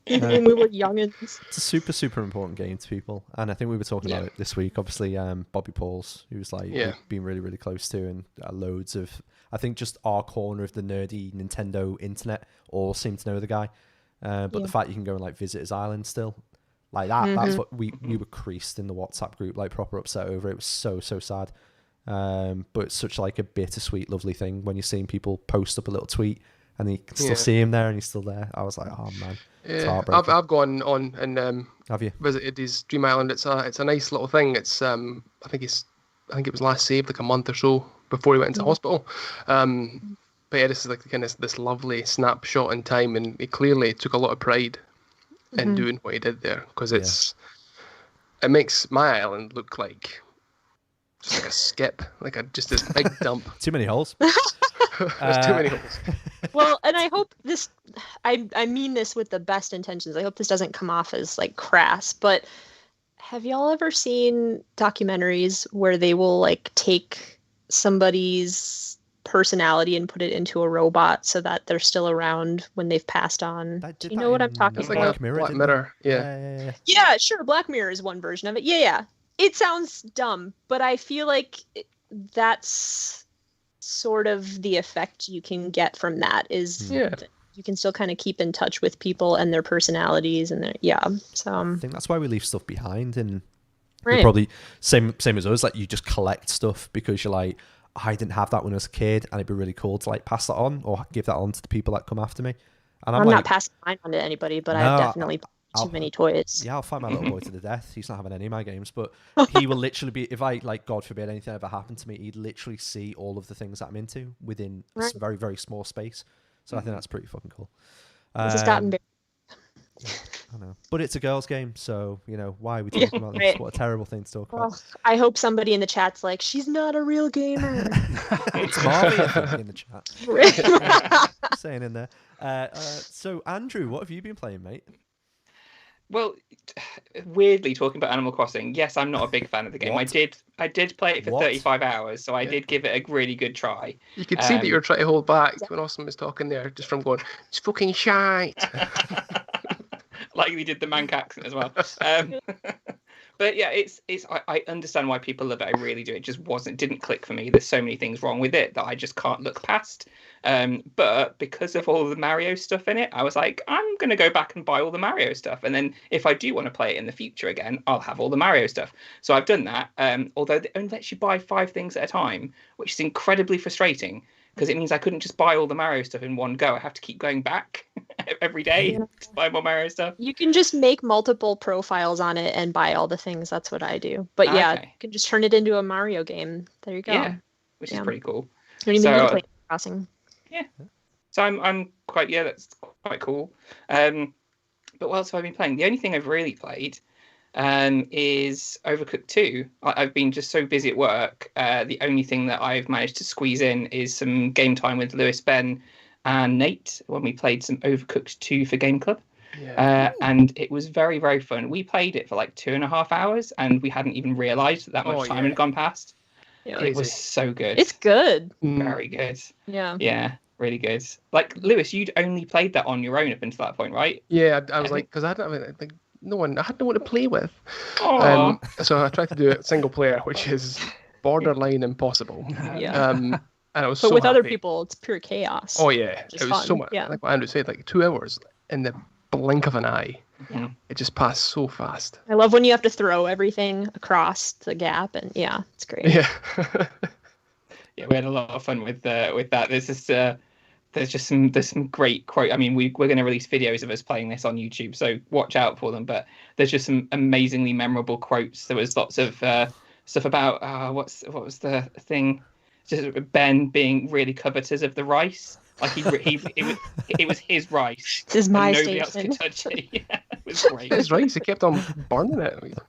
When we were youngins. It's a super, super important game to people, and I think we were talking about it this week. Obviously, Bobby Pauls, who was like being really, really close to, and loads of. I think just our corner of the nerdy Nintendo internet all seem to know the guy. But the fact you can go and like visit his island still, like that's what we were creased in the WhatsApp group, like proper upset over it. It was so sad. But it's such like a bittersweet, lovely thing when you're seeing people post up a little tweet and you can still see him there and he's still there. I was like, oh man, it's heartbreaking. I've gone on and have you visited his dream island? It's a nice little thing. It's I think it was last saved like a month or so before he went into hospital. But yeah, this is like kind of this lovely snapshot in time, and he clearly took a lot of pride in doing what he did there, because it makes my island look like just like a skip, like just this big dump. Too many holes. There's too many holes. Well, and I hope this, I mean this with the best intentions. I hope this doesn't come off as like crass, but have y'all ever seen documentaries where they will like take somebody's personality and put it into a robot so that they're still around when they've passed on? Do you know what I'm talking about? Like Black Mirror. Yeah, sure. Black Mirror is one version of it. Yeah. It sounds dumb, but I feel like that's sort of the effect you can get from that is you can still kind of keep in touch with people and their personalities and their so I think that's why we leave stuff behind, and you're probably same as us, like you just collect stuff because you're like, I didn't have that when I was a kid, and it'd be really cool to like pass that on or give that on to the people that come after me. And I'm like, not passing mine on to anybody, but I've definitely too many toys. Yeah, I'll fight my little boy to the death. He's not having any of my games, but he will literally be, if I like, God forbid anything ever happened to me, he'd literally see all of the things that I'm into within a very, very small space. So I think that's pretty fucking cool. This has gotten very... I know, but it's a girls' game, so why are we talking about this? What a terrible thing to talk about. I hope somebody in the chat's like, she's not a real gamer. It's Marley in the chat. Saying in there. So Andrew, what have you been playing, mate? Well, weirdly talking about Animal Crossing, yes, I'm not a big fan of the game. What? I did play it for 35 hours, so I did give it a really good try. You could see that you were trying to hold back when Austin was talking there, just from going, it's fucking shite. Like we did the Manc accent as well. But yeah, I understand why people love it. I really do. It just didn't click for me. There's so many things wrong with it that I just can't look past. But because of all the Mario stuff in it, I was like, I'm going to go back and buy all the Mario stuff. And then if I do want to play it in the future again, I'll have all the Mario stuff. So I've done that. Although they only let you buy 5 things at a time, which is incredibly frustrating because it means I couldn't just buy all the Mario stuff in one go. I have to keep going back every day to buy more Mario stuff. You can just make multiple profiles on it and buy all the things. That's what I do. But yeah, you can just turn it into a Mario game. There you go. Yeah, which is pretty cool. You don't even need to play Crossing. Yeah. So I'm quite, that's quite cool. But what else have I been playing? The only thing I've really played is Overcooked 2. I've been just so busy at work. The only thing that I've managed to squeeze in is some game time with Lewis, Ben, and Nate when we played some Overcooked 2 for Game Club. Yeah. And it was very, very fun. We played it for like 2.5 hours, and we hadn't even realised that much time had gone past. Yeah, it was so good. It's good. Very good. Yeah. Yeah. Really good. Like Lewis, you'd only played that on your own up until that point, right? Yeah, I was like, because I had no one to play with. So I tried to do it single player, which is borderline impossible. Yeah. And I was but so with other happy. people, it's pure chaos. Oh yeah, it was fun. so much. Yeah. Like what Andrew said, like 2 hours in the blink of an eye. Yeah. It just passed so fast. I love when you have to throw everything across the gap, and it's great. Yeah. Yeah, we had a lot of fun with that. There's some great quote. I mean, we're going to release videos of us playing this on YouTube, so watch out for them. But there's just some amazingly memorable quotes. There was lots of stuff about what was the thing? Just Ben being really covetous of the rice. Like it was his rice. This is my nobody else station. could touch it. Yeah, it was great. His rice, he kept on burning it.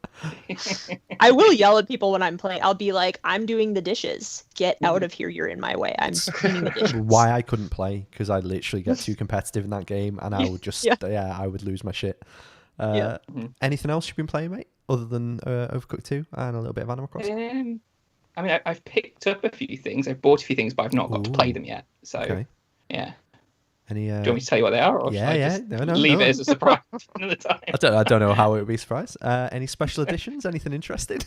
I will yell at people when I'm playing. I'll be like, "I'm doing the dishes. Get out of here! You're in my way. I'm cleaning the dishes." Why I couldn't play, because I literally get too competitive in that game, and I would just I would lose my shit. Anything else you've been playing, mate, other than Overcooked 2 and a little bit of Animal Crossing? I mean, I've picked up a few things. I've bought a few things, but I've not got to play them yet. So, yeah. Any? Do you want me to tell you what they are, or leave it as a surprise another time? I don't know how it would be a surprise. Any special editions? Anything interesting?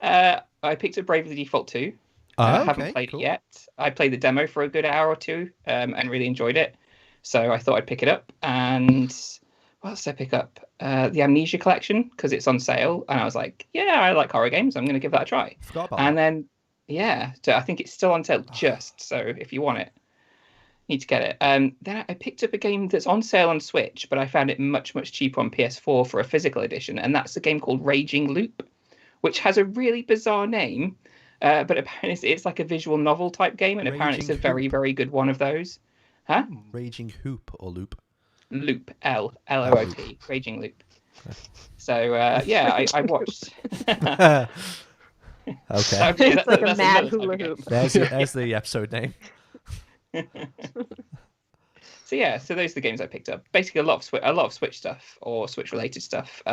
I picked up Bravely Default 2. I haven't played it yet. I played the demo for a good hour or two and really enjoyed it. So I thought I'd pick it up. And what else did I pick up? The Amnesia Collection, because it's on sale. And I was like, I like horror games. I'm going to give that a try. Forgot about that. Then, so I think it's still on sale so if you want it, you need to get it. Then I picked up a game that's on sale on Switch, but I found it much, much cheaper on PS4 for a physical edition. And that's a game called Raging Loop, which has a really bizarre name. But apparently it's like a visual novel type game, and apparently it's a very, very good one of those. Huh? Raging Hoop or Loop? Loop, L-O-O-P, Raging Loop. So, I watched... Okay. It's like a mad hula hoop. There's the episode name. So those are the games I picked up. Basically, a lot of Switch stuff or Switch-related stuff,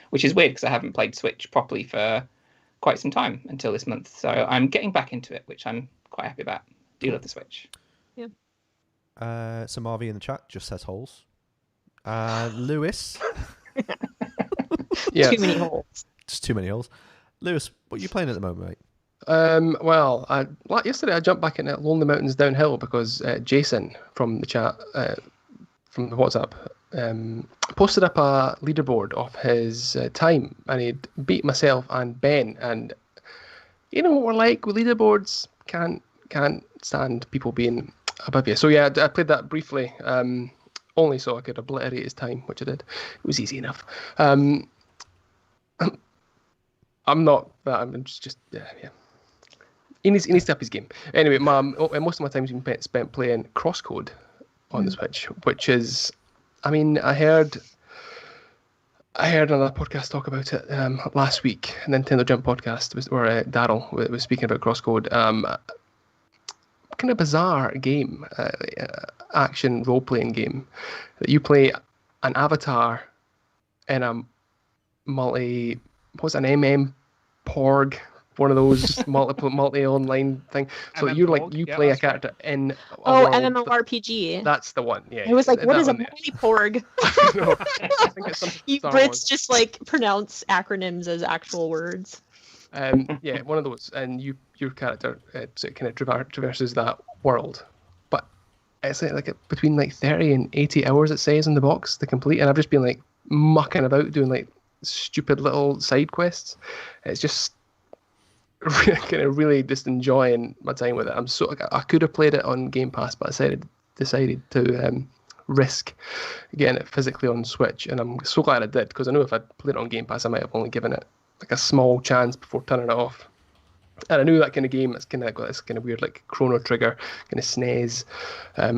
which is weird because I haven't played Switch properly for quite some time until this month. So I'm getting back into it, which I'm quite happy about. Do love the Switch. Yeah. So Marvy in the chat just says holes. Lewis. Too many holes. Just too many holes. Lewis, what are you playing at the moment, mate? Well, yesterday I jumped back in Lonely Mountains Downhill because Jason from the chat, from the WhatsApp, posted up a leaderboard of his time, and he'd beat myself and Ben. And you know what we're like with leaderboards? Can't stand people being above you. So yeah, I played that briefly, only so I could obliterate his time, which I did. It was easy enough. I'm not that. I'm just yeah. He needs to up his game. Anyway, most of my time's been spent playing CrossCode on the Switch, which is, I mean, I heard another podcast talk about it last week, Nintendo Jump podcast, where Daryl was speaking about CrossCode. Kind of bizarre game, action role-playing game that you play an avatar in a an MM Porg, one of those multi online thing. So you play a character right. in a world MMORPG. That's the one. Yeah. It was like, what is a one, multi-porg? I think it's something You Star Brits Wars. just like pronounce acronyms as actual words. Yeah, one of those, and your character kind of traverses that world, but it's like between 30 and 80 hours it says in the box to complete, and I've just been like mucking about doing like stupid little side quests. It's just kind of really just enjoying my time with it. I could have played it on Game Pass, but I decided to risk getting it physically on Switch, and I'm so glad I did, because I know if I'd played it on Game Pass, I might have only given it like a small chance before turning it off. And I knew that kind of game, it's kind of got this kind of weird like Chrono Trigger kind of SNES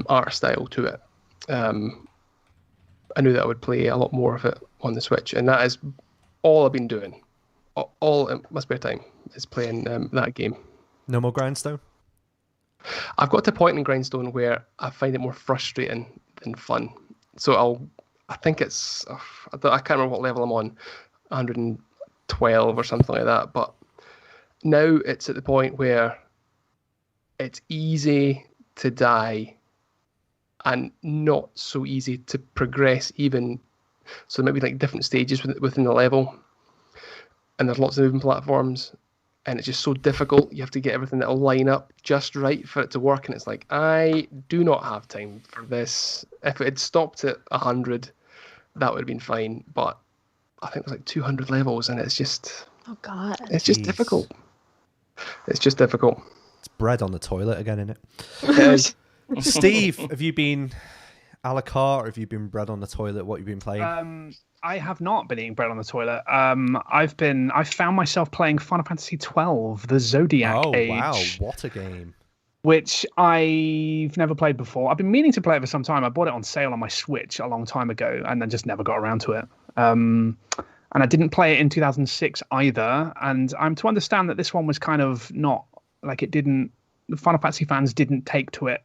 art style to it. I knew that I would play a lot more of it on the Switch, and that is all I've been doing. All in my spare time is playing that game. No more Grindstone? I've got to a point in Grindstone where I find it more frustrating than fun. So I think it's, I can't remember what level I'm on, 112 or something like that. But now it's at the point where it's easy to die and not so easy to progress even. So maybe like different stages within the level. And there's lots of moving platforms, and it's just so difficult. You have to get everything that'll line up just right for it to work. And it's like, I do not have time for this. If it had stopped at 100, that would have been fine. But I think there's like 200 levels, and it's just, oh god, it's just difficult. It's just difficult. It's bread on the toilet again, isn't it? It is. Steve, have you been a la carte, or have you been bread on the toilet? What have you been playing? I have not been eating bread on the toilet. I found myself playing Final Fantasy XII, the Zodiac Age. Oh wow, what a game! Which I've never played before. I've been meaning to play it for some time. I bought it on sale on my Switch a long time ago, and then just never got around to it. And I didn't play it in 2006 either. And I'm to understand that this one was kind of not like it didn't. The Final Fantasy fans didn't take to it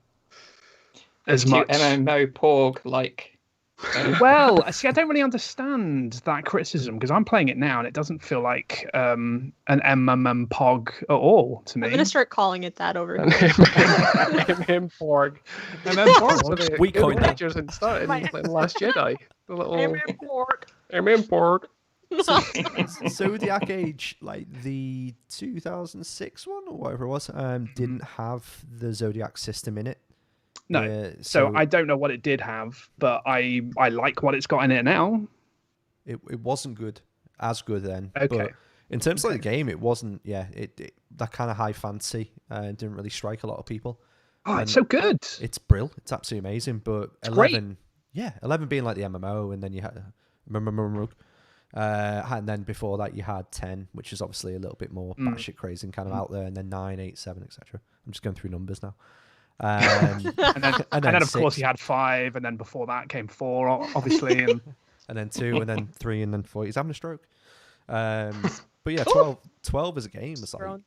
as much. MMO porg like. Well, see, I don't really understand that criticism, because I'm playing it now and it doesn't feel like an MMM pog at all to me. I'm going to start calling it that over here. MM porg. MM porg. We coined that. Pictures and started in Last Jedi. The little MM porg. MM porg. Zodiac Age, like the 2006 one or whatever it was, didn't have the Zodiac system in it. No, so I don't know what it did have, but I like what it's got in it now. It wasn't as good then. Okay. But in terms of the game, it wasn't. Yeah, it that kind of high fantasy didn't really strike a lot of people. Oh, it's so good. It's brilliant. It's absolutely amazing. But it's 11, great. 11 being like the MMO, and then you had and then before that you had 10, which is obviously a little bit more batshit crazy and kind of out there, and then 9, 8, 7, etc. I'm just going through numbers now. And then of 6. course you had 5, and then before that came 4, obviously, and and then 2, and then 3, and then 4. He's having a stroke. But yeah, 12 as a game was like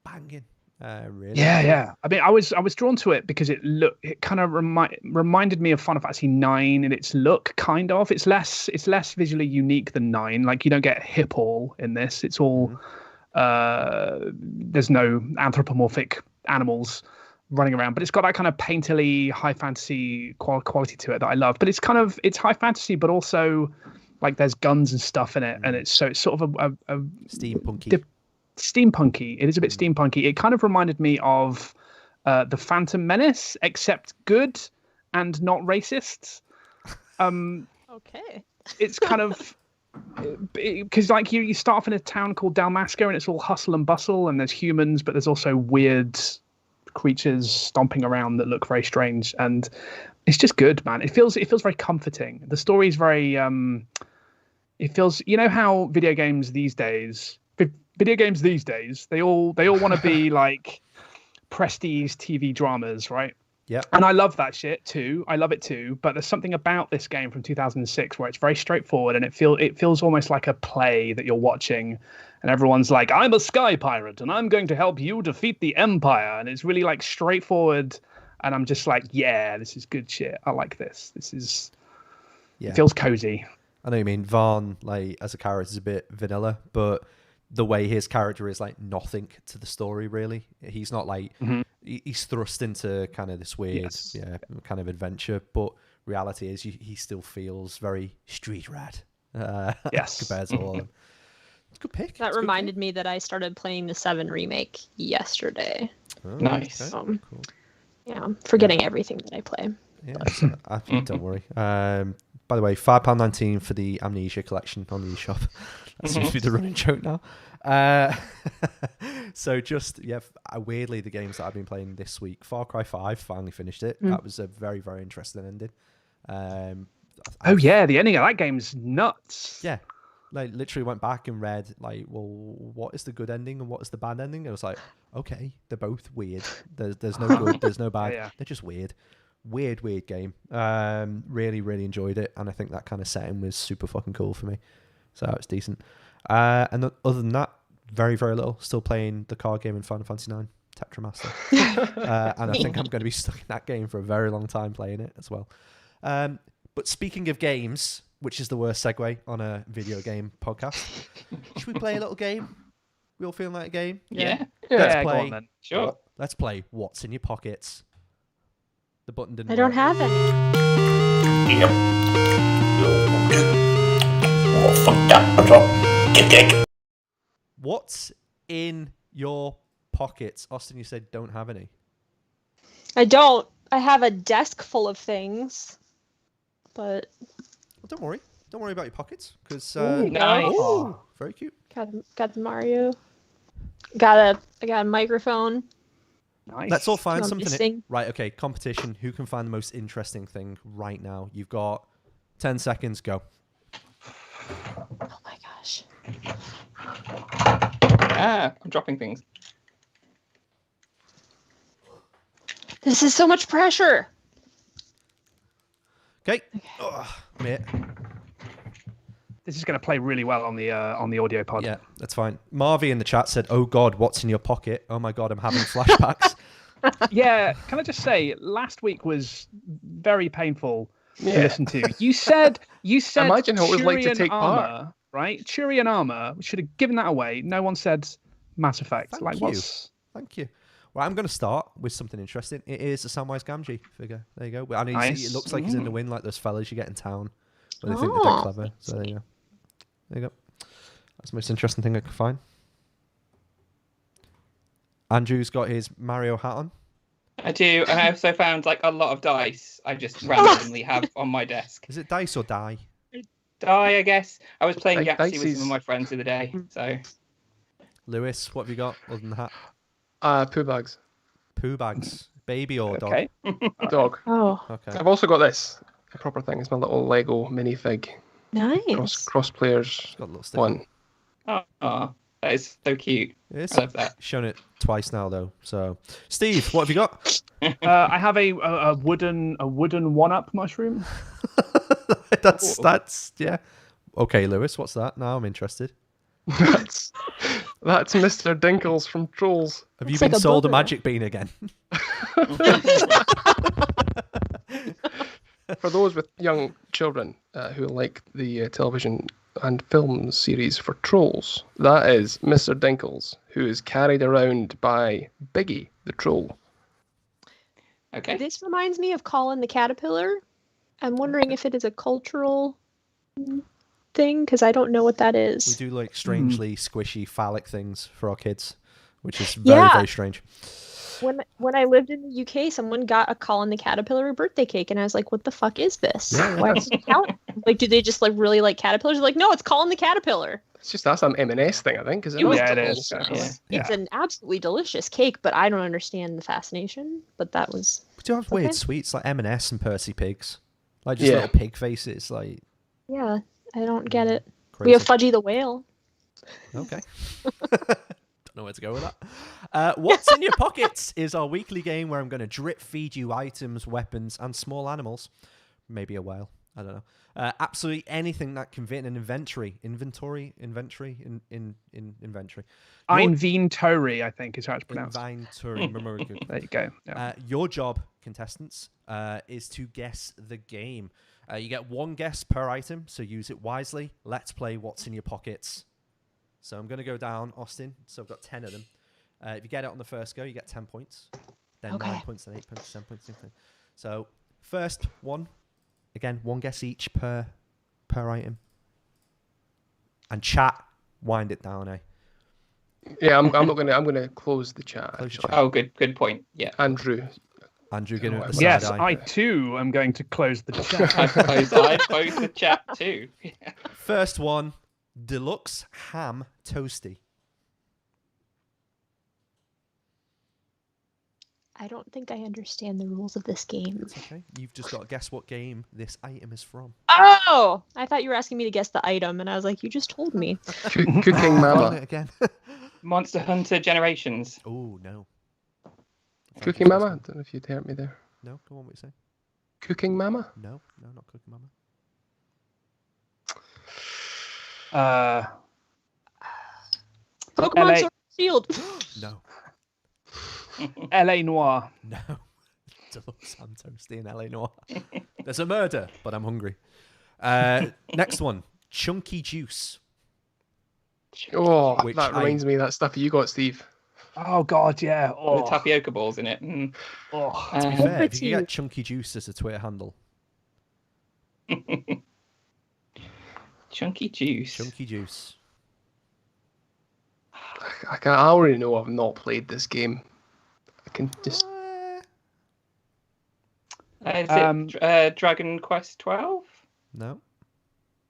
banging. Really. Yeah. I mean, I was drawn to it because it kind of reminded me of Final Fantasy 9 in its look. Kind of, it's less visually unique than 9. Like, you don't get hip all in this. It's all there's no anthropomorphic animals running around, but it's got that kind of painterly high fantasy quality to it that I love. But it's high fantasy, but also like there's guns and stuff in it, and it's sort of a steampunky. It is a bit steampunky. It kind of reminded me of the Phantom Menace, except good and not racist. Okay. It's kind of because like you start off in a town called Dalmasca, and it's all hustle and bustle, and there's humans, but there's also weird creatures stomping around that look very strange, and it's just good, man. It feels very comforting. The story's very it feels, you know how video games these days they all want to be like prestige TV dramas, right? Yeah. And I love that shit too. I love it too. But there's something about this game from 2006 where it's very straightforward, and it feels almost like a play that you're watching, and everyone's like, I'm a sky pirate and I'm going to help you defeat the Empire. And it's really like straightforward. And I'm just like, yeah, this is good shit. I like this. It feels cozy. I know you mean. Vaughn, like, as a character is a bit vanilla, but the way his character is like nothing to the story, really. He's not like, he's thrust into kind of this weird, kind of adventure, but reality is he still feels very street rat. Compared to all. It's a good pick. That reminded me that I started playing the 7 remake yesterday. Oh, nice. Okay. Cool. Yeah, I'm forgetting everything that I play. Yeah, don't worry. By the way, £5.19 for the Amnesia collection on the eShop. That seems to be the running joke now. So just, weirdly, the games that I've been playing this week, Far Cry 5, finally finished it. That was a very, very interesting ending. The ending of that game's nuts. Yeah. Like, literally went back and read, like, well, what is the good ending and what is the bad ending? And I was like, okay, they're both weird. There's no good, there's no bad. Yeah. They're just weird. Weird game. Really, really enjoyed it. And I think that kind of setting was super fucking cool for me. So that was decent. And other than that, very, very little. Still playing the card game in Final Fantasy IX, Tetramaster. And I think I'm going to be stuck in that game for a very long time playing it as well. But speaking of games, which is the worst segue on a video game podcast, should we play a little game? We all feeling like a game? Yeah. Let's Go play. on then. Sure. Let's play What's in Your Pockets. The button didn't I don't work. have any. What's in your pockets? Austin, you said don't have any. I don't. I have a desk full of things, but Well, don't worry. Don't worry about your pockets, because Nice. very cute. got the Mario. I got a microphone. Nice. Let's all find I'm something. missing. Right, okay, competition. Who can find the most interesting thing right now? You've got 10 seconds, go. Oh my gosh. I'm dropping things. This is so much pressure. Okay. I'm here. This is going to play really well on the audio pod. Yeah, that's fine. Marvy in the chat said, "Oh God, what's in your pocket? Oh my God, I'm having flashbacks." Yeah, can I just say, last week was very painful to Yeah. listen to. You said Imagine how it was like to Turian take armor, part. right? Turian armor. We should have given that away. No one said Mass Effect. Thank you. Thank you. Well, I'm going to start with something interesting. It is a Samwise Gamgee figure. There you go. And you see, Nice. it looks like he's in the wind, like those fellas you get in town. But they think they're Oh. dead clever. So there you go. There you go. That's the most interesting thing I could find. Andrew's got his Mario hat on. I do, and I also found like a lot of dice I just randomly have on my desk. Is it dice or die? Die, I guess. I was playing Dice Yahtzee with is- some of my friends the other day, so Lewis, what have you got other than the hat? Poo bags. Poo bags. Baby or dog? okay. Dog. Oh, Okay. I've also got this. A proper thing. It's my little Lego minifig. nice. Cross players It's got a little sticker. one. Oh, that is so cute. It is. I love that. Shown it twice now though. So, Steve, what have you got? I have a wooden one-up mushroom. that's yeah. Okay, Lewis, what's that? Now I'm interested. That's Mr. Dinkles from Trolls. Have you Looks been like a sold a booger. magic bean again? For those with young children who like the television and film series for Trolls, that is Mr. Dinkles, who is carried around by Biggie the Troll. Okay. This reminds me of Colin the Caterpillar. I'm wondering if it is a cultural thing, because I don't know what that We is. do like strangely squishy phallic things for our kids, which is very, Yeah. very strange. When I lived in the UK, someone got a Colin the Caterpillar birthday cake, and I was like, "What the fuck is this? Yeah. Why is it count? Like, do they just like really like caterpillars?" Like, no, it's Colin the Caterpillar. It's just that's an M&S thing, I think. Is it? It was not? Yeah, it delicious, is. yeah. It's an absolutely delicious cake, but I don't understand the fascination. But that was We do have weird Okay. sweets like M&S and Percy Pigs, like just Yeah. little pig faces, like yeah. I don't get it. crazy. We have Fudgy the Whale. Okay. Don't know where to go with that. What's in your pockets is our weekly game where I'm going to drip feed you items, weapons, and small animals. Maybe a whale. I don't know. Absolutely anything that can fit in an inventory. Inventory. Inventory, I think is how it's pronounced. Inventory. There you go. Yeah. Your job, contestants, is to guess the game. You get one guess per item, so use it wisely. Let's play What's in Your Pockets. So I'm going to go down, Austin. So I've got 10 of them. If you get it on the first go, you get 10 points. Then Okay. 9 points, then 8 points, 10 points, 10 points. So first one, again, one guess each per item. And chat, wind it down, eh? Yeah, I'm not gonna. I'm gonna close the chat. Close your Actually. chat. Oh, good point. Yeah. Andrew, Andrew getting the Yes, side eye. I too am going to close the chat. I closed the chat too. First one, deluxe ham toasty. I don't think I understand the rules of this game. It's okay. You've just got to guess what game this item is from. Oh! I thought you were asking me to guess the item, and I was like, you just told me. Cooking Done Mama. it again. Monster Hunter Generations. Oh, no. Cooking Mama? I don't know if you'd heard me there. No, go on, what you say? Cooking Mama? No, not Cooking Mama. Pokemon LA. Sword and Shield. No. LA Noir. No. Deluxe ham toasty in LA Noir. There's a murder, but I'm hungry. Next one, chunky juice. Oh, Which that reminds me of that stuff you got, Steve. Oh God, yeah. All Oh, the tapioca balls in it. oh. To be fair, if you Ep30. get chunky juice as a Twitter handle. Chunky juice. Chunky juice. I already know I've not played this game. I can just... Is it Dragon Quest 12? No.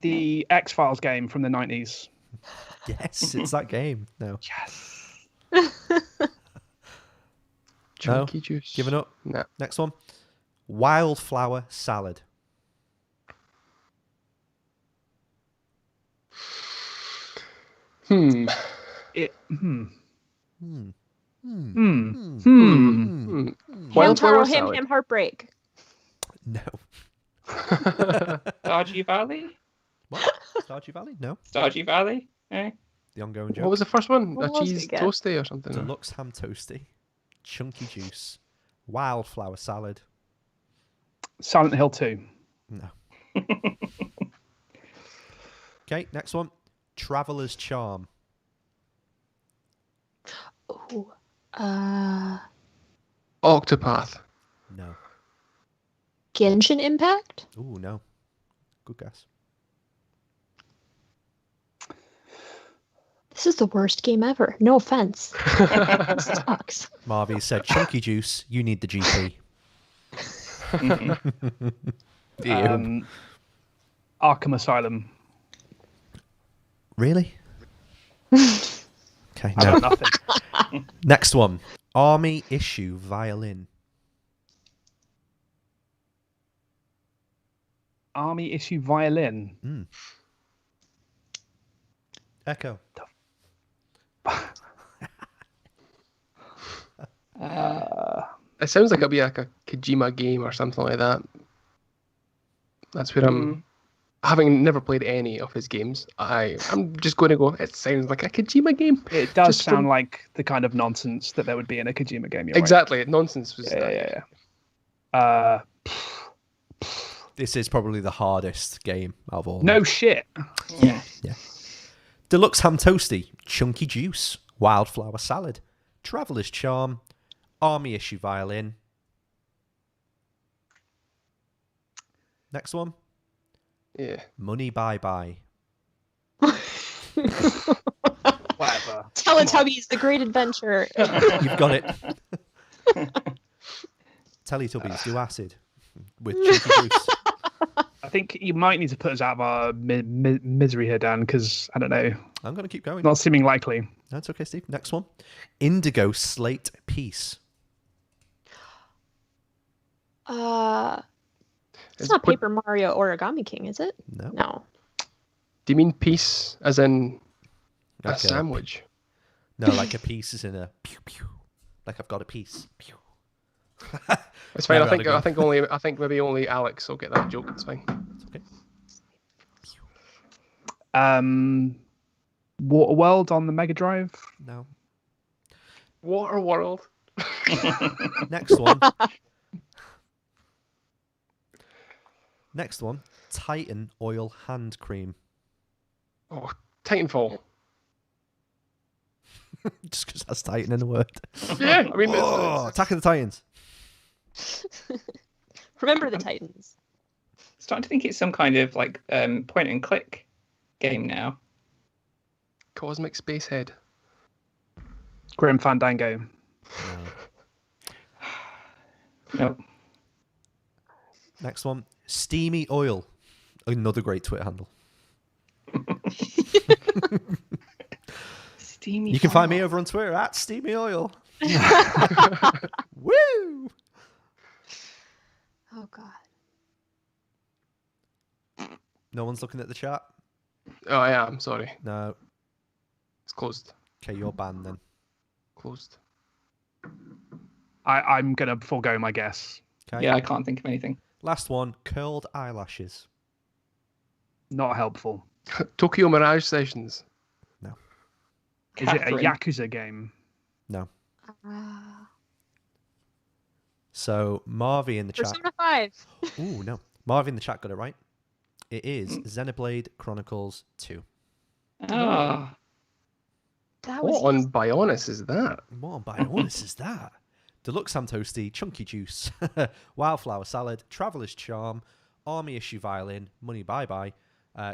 The X-Files game from the 90s. Yes, it's that game. No. Yes. Chunky juice. Giving up. Nah. Next one. Wildflower salad. Hmm. Hamtaro, Wildflower Ham salad. Ham Heartbreak. No. Stardew Valley? What? Stardew Valley? No. Stardew Valley? Eh? The ongoing joke. What was the first one? What A was it cheese again? toasty or something? Deluxe ham toasty. Chunky juice. Wildflower salad. Silent Hill 2. No. Okay, next one. Traveler's charm. Ooh. Octopath. No. Genshin Impact? Ooh, no. Good guess. This is the worst game ever. No offense. This sucks. Marvy said, chunky juice, you need the GP. Arkham Asylum. Really? Okay, I no. got nothing. Next one. Army issue violin. Army issue violin. Echo. It sounds like it'll be like a Kojima game or something like that. That's where I'm... Having never played any of his games, I'm just going to go, it sounds like a Kojima game. It does Just sound from- like the kind of nonsense that there would be in a Kojima game. You're Exactly. Nonsense was... right. Yeah. This is probably the hardest game of all. No shit. Yeah. Deluxe ham toasty, chunky juice, wildflower salad, traveler's charm, army issue violin. Next one. Yeah. Money bye bye. Whatever. Teletubbies, The Great Adventure. You've got it. Teletubbies do acid with chunky juice. I think you might need to put us out of our misery here, Dan, because, I don't know, I'm going to keep going. not seeming likely. That's okay, Steve. Next one. Indigo slate piece. It's not Paper Mario Origami King, is it? No. No. Do you mean piece as in Like a sandwich? No, like a piece is in a pew pew. Like I've got a piece. Pew. It's fine. Never had a I think maybe only Alex will get that joke. It's fine. It's okay. Waterworld on the Mega Drive. No. Waterworld. Next one. Next one. Titan oil hand cream. Oh, Titanfall. Just because that's Titan in the word. Yeah, I mean, Oh, Attack of the Titans. Remember the Titans. Starting to think it's some kind of like point and click game now. Cosmic Spacehead. Grim Fandango. No. No. Next one, Steamy Oil. Another great Twitter handle. Steamy. You can find me over on Twitter at Steamy Oil. Woo! Oh God. No one's looking at the chat? Oh, yeah, I'm sorry. No. It's closed. Okay, you're banned then. Closed. I'm gonna forego my guess. Okay. Yeah, I can't think of anything. Last one, curled eyelashes. Not helpful. Tokyo Mirage Sessions. Is it a Catherine. Yakuza game? No. Ah. So Marvy in the chat. Persona 5. Ooh, no. Marvy in the chat got it right. It is Xenoblade Chronicles 2. Ah. That was What on Bionis is that? What on Bionis is that? Deluxe Ham Toasty, Chunky Juice, Wildflower Salad, Traveller's Charm, Army Issue Violin, Money Bye Bye,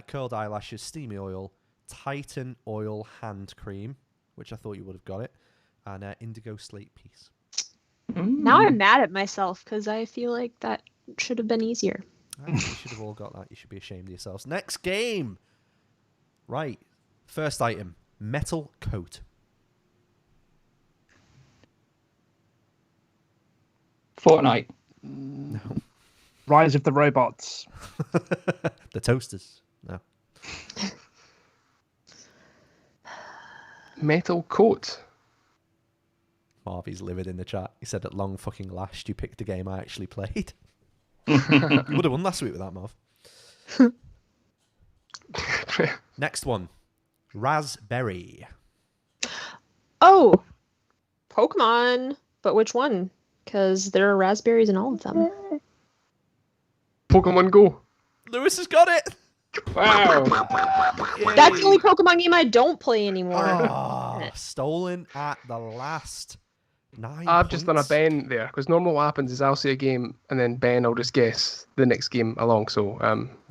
Curled Eyelashes, Steamy Oil, Titan Oil Hand Cream, which I thought you would have got it, and Indigo Slate Piece. Now I'm mad at myself because I feel like that should have been easier. You should have all got that. You should be ashamed of yourselves. Next game. Right. First item. Metal Coat. Fortnite. No. Rise of the Robots. The Toasters. No. Metal Coat. Marvy's livid in the chat. He said at long fucking last you picked a game I actually played. You would have won last week with that, Marv. Next one. Raspberry. Oh, Pokemon. But which one? Because there are raspberries in all of them. Pokemon Go. Lewis has got it. Wow. That's the only Pokemon game I don't play anymore. Ah, stolen at the last 9 I've just done a points. Ben there because normally what happens is I'll say a game and then Ben will just guess the next game along. So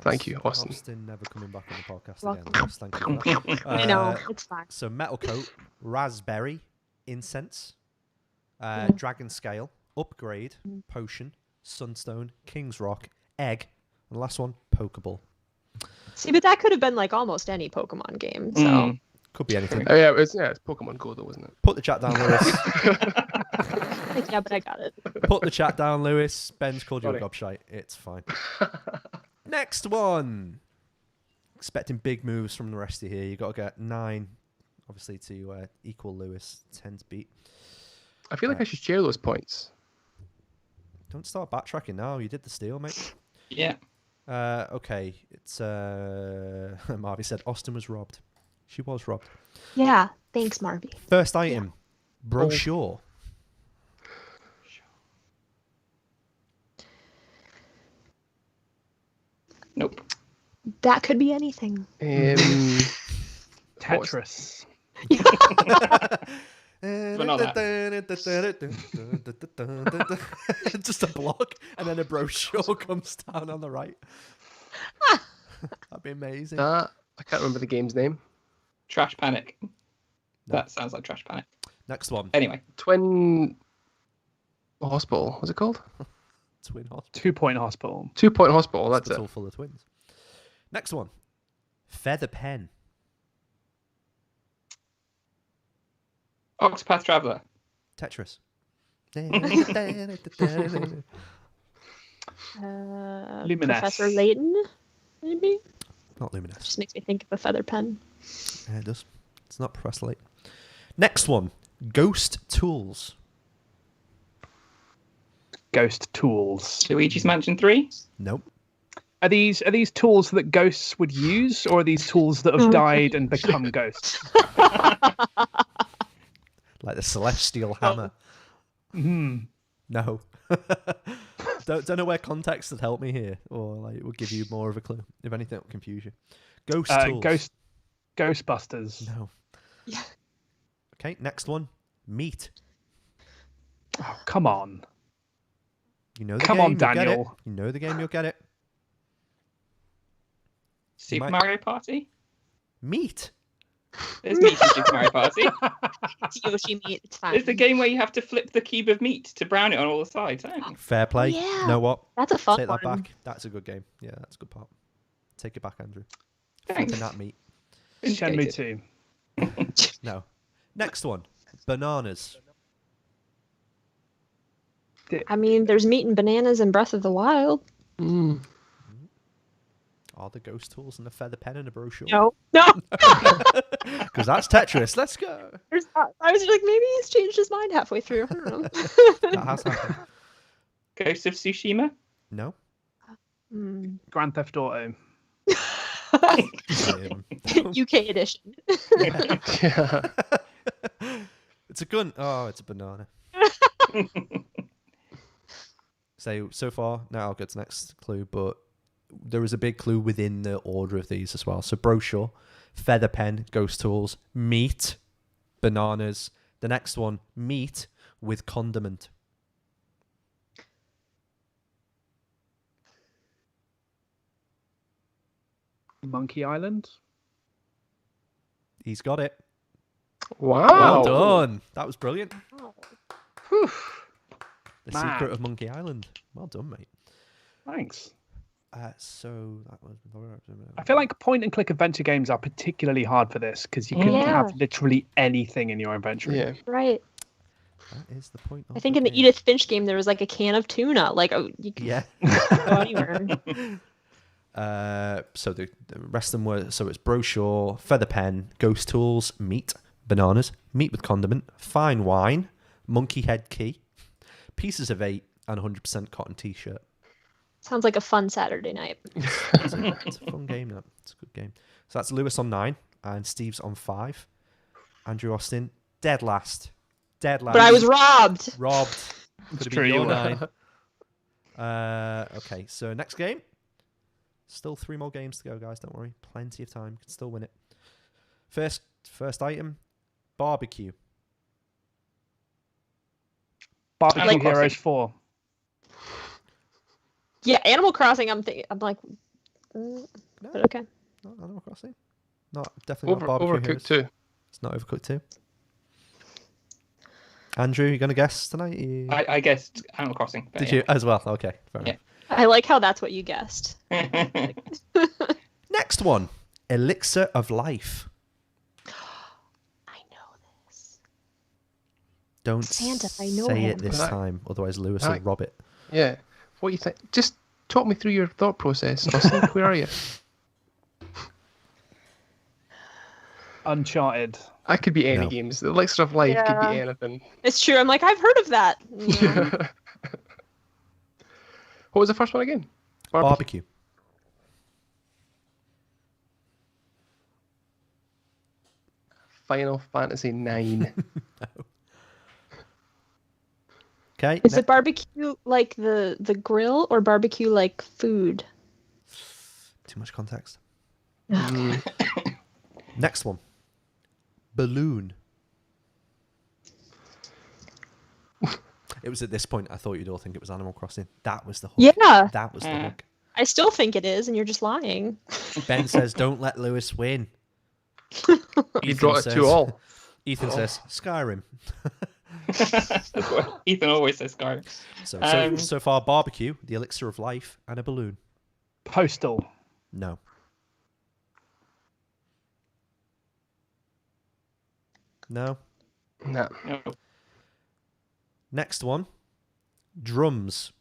thank you, Austin. Austin never coming back on the podcast Welcome. again. Ross, thank you for that. I know, it's fine. So Metal Coat, Raspberry, Incense, Dragon Scale, Upgrade, Potion, Sunstone, King's Rock, Egg, and the last one, Pokeball. See, but that could have been like almost any Pokemon game. So Could be anything. Oh yeah, it's Pokemon Go though, wasn't it? Put the chat down, Lewis. yeah, but I got it. Put the chat down, Lewis. Ben's called you a Sorry. gobshite. It's fine. Next one. Expecting big moves from the rest of you here. You got to get 9, obviously, to equal Lewis. 10 to beat. I feel like I should share those points. Don't start backtracking now. You did the steal, mate. Yeah. Okay. It's Marvy said Austin was robbed. She was robbed. Yeah, thanks, Marvy. First item. Brochure. Nope. That could be anything. Tetris. Just a block, and then a brochure comes down on the right. That'd be amazing. I can't remember the game's name. Trash Panic. No. That sounds like Trash Panic. Next one. Anyway. Twin Hospital. What's it called? Twin Hospital. 2-Point Hospital. 2 Point Hospital. That's Hospital it. full of twins. Next one. Feather Pen. Octopath Traveler. Tetris. Luminous. Professor Layton, maybe? Not Luminous. Just makes me think of a feather pen. Yeah, it does. It's not Professor Layton. Next one. Ghost Tools. Ghost tools. Luigi's Mansion 3. Nope. Are these tools that ghosts would use, or are these tools that have died and become ghosts? Like the Celestial Hammer. No. don't know where context would help me here, or like it would give you more of a clue. If anything, it will confuse you. Ghost Tools. Ghostbusters. No. Yeah. Okay, next one. Meat. Oh, come on. You know the Come game, on, you'll get it. Daniel. You know the game, you'll get it. Super might- Mario Party. Meat. There's meat in Super Mario Party. It's Yoshi meat. It's fine. It's the game where you have to flip the cube of meat to brown it on all the sides. Fair play. Yeah. You know what? That's a fun Take that one. back. That's a good game. Yeah, that's a good part. Take it back, Andrew. Thanks. Flipping that meat. Shenmue 2. No. Next one. Bananas. I mean, there's meat and bananas in Breath of the Wild. Mm. Are the ghost tools and a feather pen and a brochure? No. Because that's Tetris. Let's go. I was like, maybe he's changed his mind halfway through. I don't know. That has happened. Ghost of Tsushima. No. Grand Theft Auto. UK edition. Yeah. It's a gun. Oh, it's a banana. So far, now I'll get to the next clue, but there is a big clue within the order of these as well. So brochure, feather pen, ghost tools, meat, bananas. The next one, meat with condiment. Monkey Island. He's got it. Wow. Well done. That was brilliant. Whew. The Man. Secret of Monkey Island. Well done, mate. Thanks. So that was. I feel like point and click adventure games are particularly hard for this because you can Yeah. have literally anything in your inventory. Yeah. Right. That is the point. I think in the Edith Finch game there was like a can of tuna. Like, oh, you can Yeah. go anywhere. So the rest of them were. So it's brochure, feather pen, ghost tools, meat, bananas, meat with condiment, fine wine, monkey head key, pieces of 8, and 100% cotton t-shirt. Sounds like a fun Saturday night. It's a fun game. That it's a good game. So that's Lewis on 9 and Steve's on 5. Andrew Austin dead last. But I was robbed. robbed. Could have true, been you your were. 9. Okay, so next game. Still 3 more games to go, guys. Don't worry. Plenty of time. Can still win it. First item, barbecue. Barbecue Animal Heroes Crossing. 4. Yeah, Animal Crossing. I'm like, No, but okay. not Animal Crossing. Not definitely not barbecue. Overcooked Heroes. too. It's not Overcooked 2. Andrew, you gonna guess tonight? I guessed Animal Crossing. but Did yeah. you as well? Okay, fair Yeah. enough. I like how that's what you guessed. Next one, Elixir of Life. I know this. Don't Santa, I know say him. it this Right. time, otherwise Lewis will Right. rob it. Yeah. What do you think? Just talk me through your thought process, Austin. Where are you? Uncharted. I could be any No. games. The Elixir of Life could Yeah. be anything. It's true. I'm like, I've heard of that. Yeah. What was the first one again? Barbecue. Final Fantasy 9. Okay. Is it barbecue like the grill or barbecue like food? Too much context. Mm. Next one, balloon. It was at this point I thought you'd all think it was Animal Crossing. That was the hook. Yeah. That was the hook. I still think it is, and you're just lying. Ben says, "Don't let Lewis win." You brought it to all. Ethan says, "Skyrim." Ethan always says Skyrim. So far, barbecue, the elixir of life, and a balloon. Postal. No. No. No. No. Next one, drums.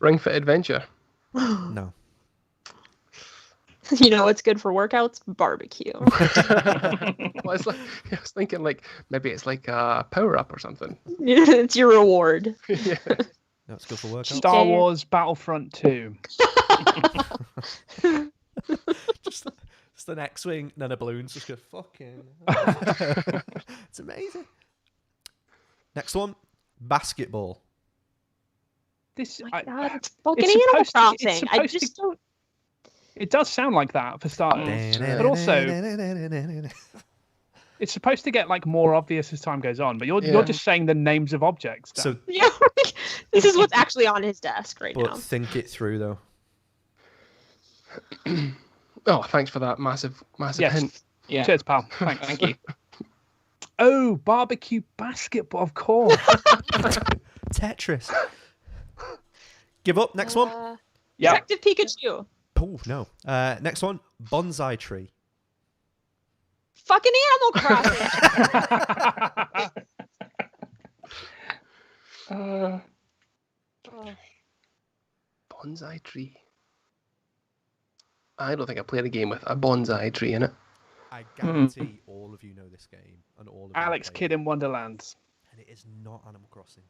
Ring Fit Adventure. No. You know what's good for workouts? Barbecue. Well, it's like, I was thinking like maybe it's like a power up or something. It's your reward. Yeah. No, it's good for workout. Star Okay. Wars Battlefront 2. just an X-wing, then a balloon. Just go fucking. It's amazing. Next one, basketball. This Oh my I- God, it's fucking it's Animal supposed to- it's Crossing. I supposed to- just don't. it does sound like that for starters. But also, it's supposed to get like more obvious as time goes on. But you're Yeah. just saying the names of objects. Dan. So, Yeah, this is what's actually on his desk right but now. think it through though. Oh, thanks for that massive Yes. hint. Yeah. Cheers, pal. Thanks. Thank you. Oh, barbecue basketball, of course. Tetris. Give up. Next one. Yeah. Detective Pikachu. Oh, no. Next one. Bonsai tree. Fucking Animal Crossing. Bonsai tree. I don't think I played a game with a bonsai tree in it. I guarantee all of you know this game, and all of you Alex played Kidd it, in Wonderland. and it is not Animal Crossing.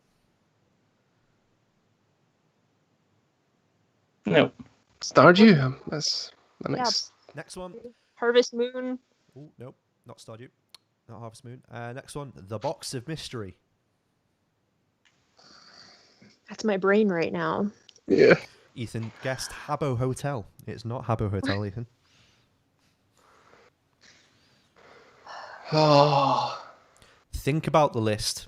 No. Stardew. That's the next. Next one. Harvest Moon. Oh, nope, not Stardew, not Harvest Moon. Next one. The Box of Mystery. That's my brain right now. Yeah. Ethan guessed Habbo Hotel. It's not Habbo Hotel, Ethan. Oh. Think about the list.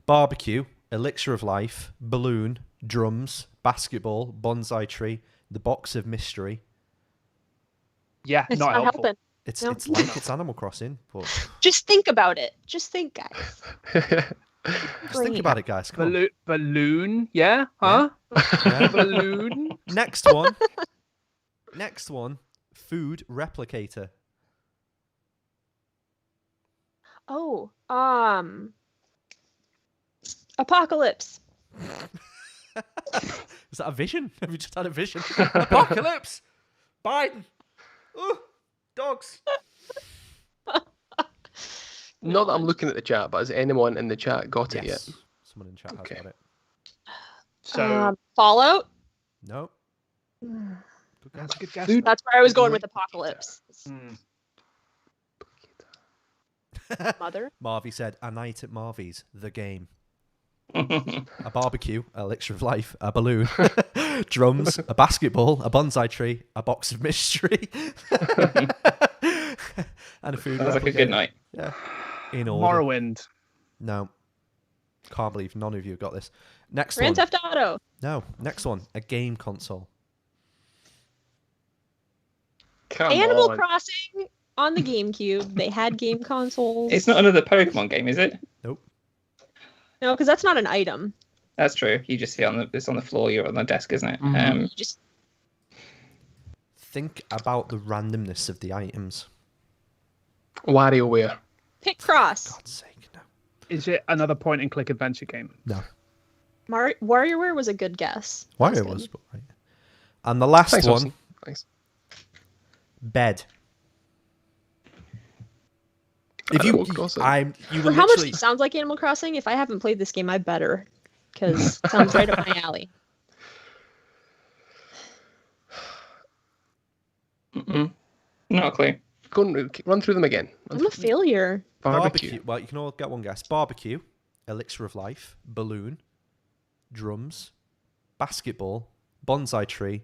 Barbecue, Elixir of Life, Balloon, Drums, Basketball, Bonsai Tree, The Box of Mystery. Yeah, It's not not helpful. helping. It's No. it's like it's Animal Crossing, but Just think about it. Just think, guys. just think about it, guys. Come on. Balloon, yeah? Huh? Yeah. Balloon. Next one. Next one. Food Replicator. Oh, Apocalypse. Is that a vision? Have you just had a vision? Apocalypse! Biden! Oh, dogs! Not that I'm looking at the chat, but has anyone in the chat got it yet? Someone in chat Okay. has got it. So, Fallout. No. Good that's guess. a good guess. Food- That's where I was going with Apocalypse. Mm. Mother. Marvy said, a night at Marvy's, the game. A barbecue, Elixir of Life, a balloon, drums, a basketball, a bonsai tree, a box of mystery, and a food Sounds like a replicator. good night. Yeah. In order. Morrowind. No. Can't believe none of you got this. Next Grand one. Theft Auto. No. Next one. A game console. Come Animal on. Crossing on the GameCube. They had game consoles. It's not another Pokemon game, is it? Nope. No, because that's not an item. That's true. You just see it it's on the floor. You're on the desk, isn't it? Mhm. You just Think about the randomness of the items. WarioWare. pick Cross. God's sake, no. Is it another point and click adventure game? No. WarioWare was a good guess. That Why it good. was, but right. And the last Thanks, one, Austin. Thanks. bed. I If you, don't cross it. you For were how much literally. it sounds like Animal Crossing, if I haven't played this game, I better. Because it sounds right up my alley. Not a clue. Go and run through them again. I'm a failure. Barbecue. Well, you can all get one guess. Barbecue, Elixir of Life, Balloon, Drums, Basketball, Bonsai Tree,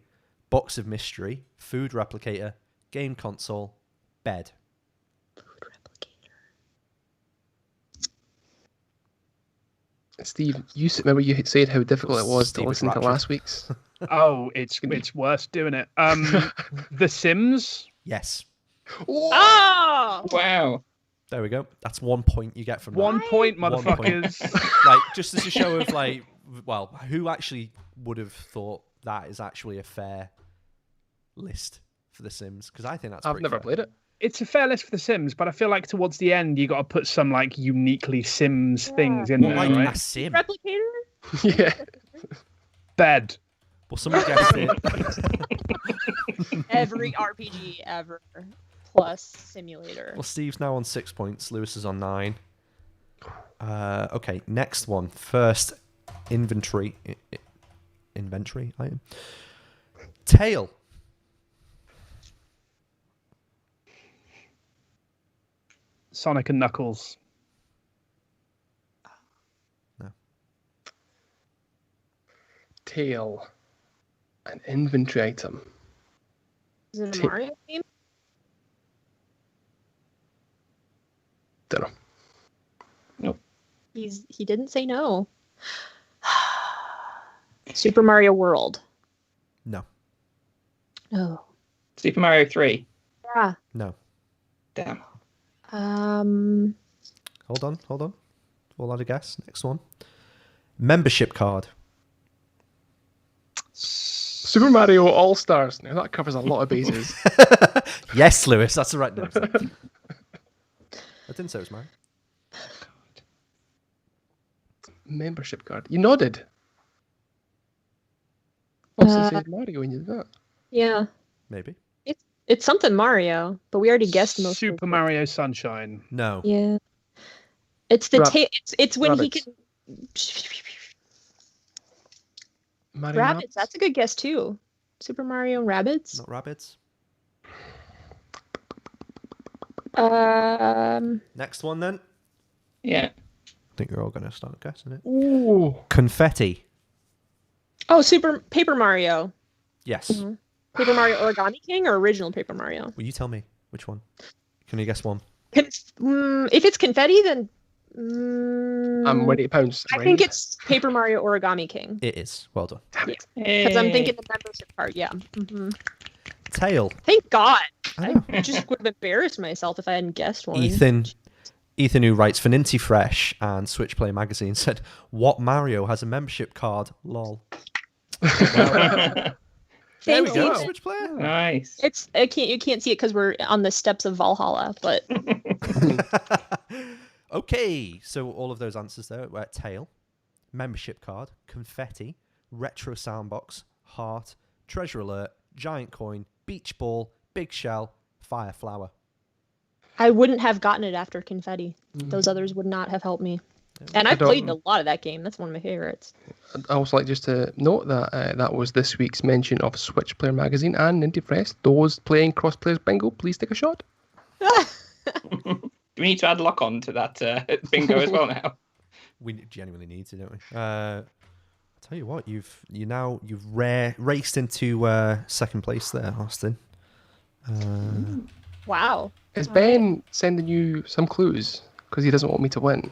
Box of Mystery, Food Replicator, Game Console, Bed. Steve, remember you said how difficult it was Steve to was listen to raptured. last week's? Oh, it's worse doing it. The Sims. Yes. Oh! Wow. There we go. That's 1 point you get from that. 1 point, 1 point. motherfuckers. Like, just as a show of, like, well, who actually would have thought that is actually a fair list for The Sims? Because I think that's I've pretty never fair. played it. It's a fair list for The Sims, but I feel like towards the end you got to put some like uniquely Sims things in Well, there, like right? a sim. Replicator? Yeah. Bed. Well, someone guessed it. Every RPG ever. Plus simulator. Well, Steve's now on 6 points. Lewis is on 9. Okay, next one. First inventory item. Tail. Sonic and Knuckles. Tail. An inventory item. Is it a Mario game? Don't know. He didn't say no. Super Mario World. No. Oh. Super Mario 3. Yeah. No. Damn. Hold on. We'll add a guess. Next one. Membership card. Super Mario All Stars. Now that covers a lot of bases. Yes, Lewis, that's the right name. I didn't say it was mine. Membership card. You nodded. Austin said Mario when you did that. Yeah. Maybe. It's something Mario, but we already guessed most. Super Mario Sunshine. No. Yeah. It's the it's when Rabbits. he can. Mario Rabbits. That's a good guess too. Super Mario and Rabbits. Not rabbits. Next one then. Yeah. I think you're all going to start guessing it. Ooh. Confetti. Oh, Paper Mario. Yes. Mm-hmm. Paper Mario Origami King or original Paper Mario? Will you tell me which one? Can you guess one? If it's confetti, then I'm ready to pounce. I think it's Paper Mario Origami King. It is. Well done. Because I'm thinking the membership card. Yeah. Mm-hmm. Tail. Thank God. I know. I just would have embarrassed myself if I hadn't guessed one. Ethan, who writes for Ninty Fresh and Switch Play Magazine, said, "What Mario has a membership card? Lol." There we Thanks, go. Ethan. Switch Player. Nice. You can't see it because we're on the steps of Valhalla, but Okay, so all of those answers there were Tail, membership card, confetti, retro soundbox, heart, treasure alert, giant coin, beach ball, big shell, fire flower. I wouldn't have gotten it after confetti. Those others would not have helped me. And I've played a lot of that game. That's one of my favorites. I also like just to note that that was this week's mention of Switch Player Magazine and Ninty Fresh. Those playing Cross Players Bingo, please take a shot. Do we need to add lock on to that bingo as well now? We genuinely need to, don't we? I'll tell you what, you've raced into second place there, Austin. Wow. Is Ben sending you some clues because he doesn't want me to win?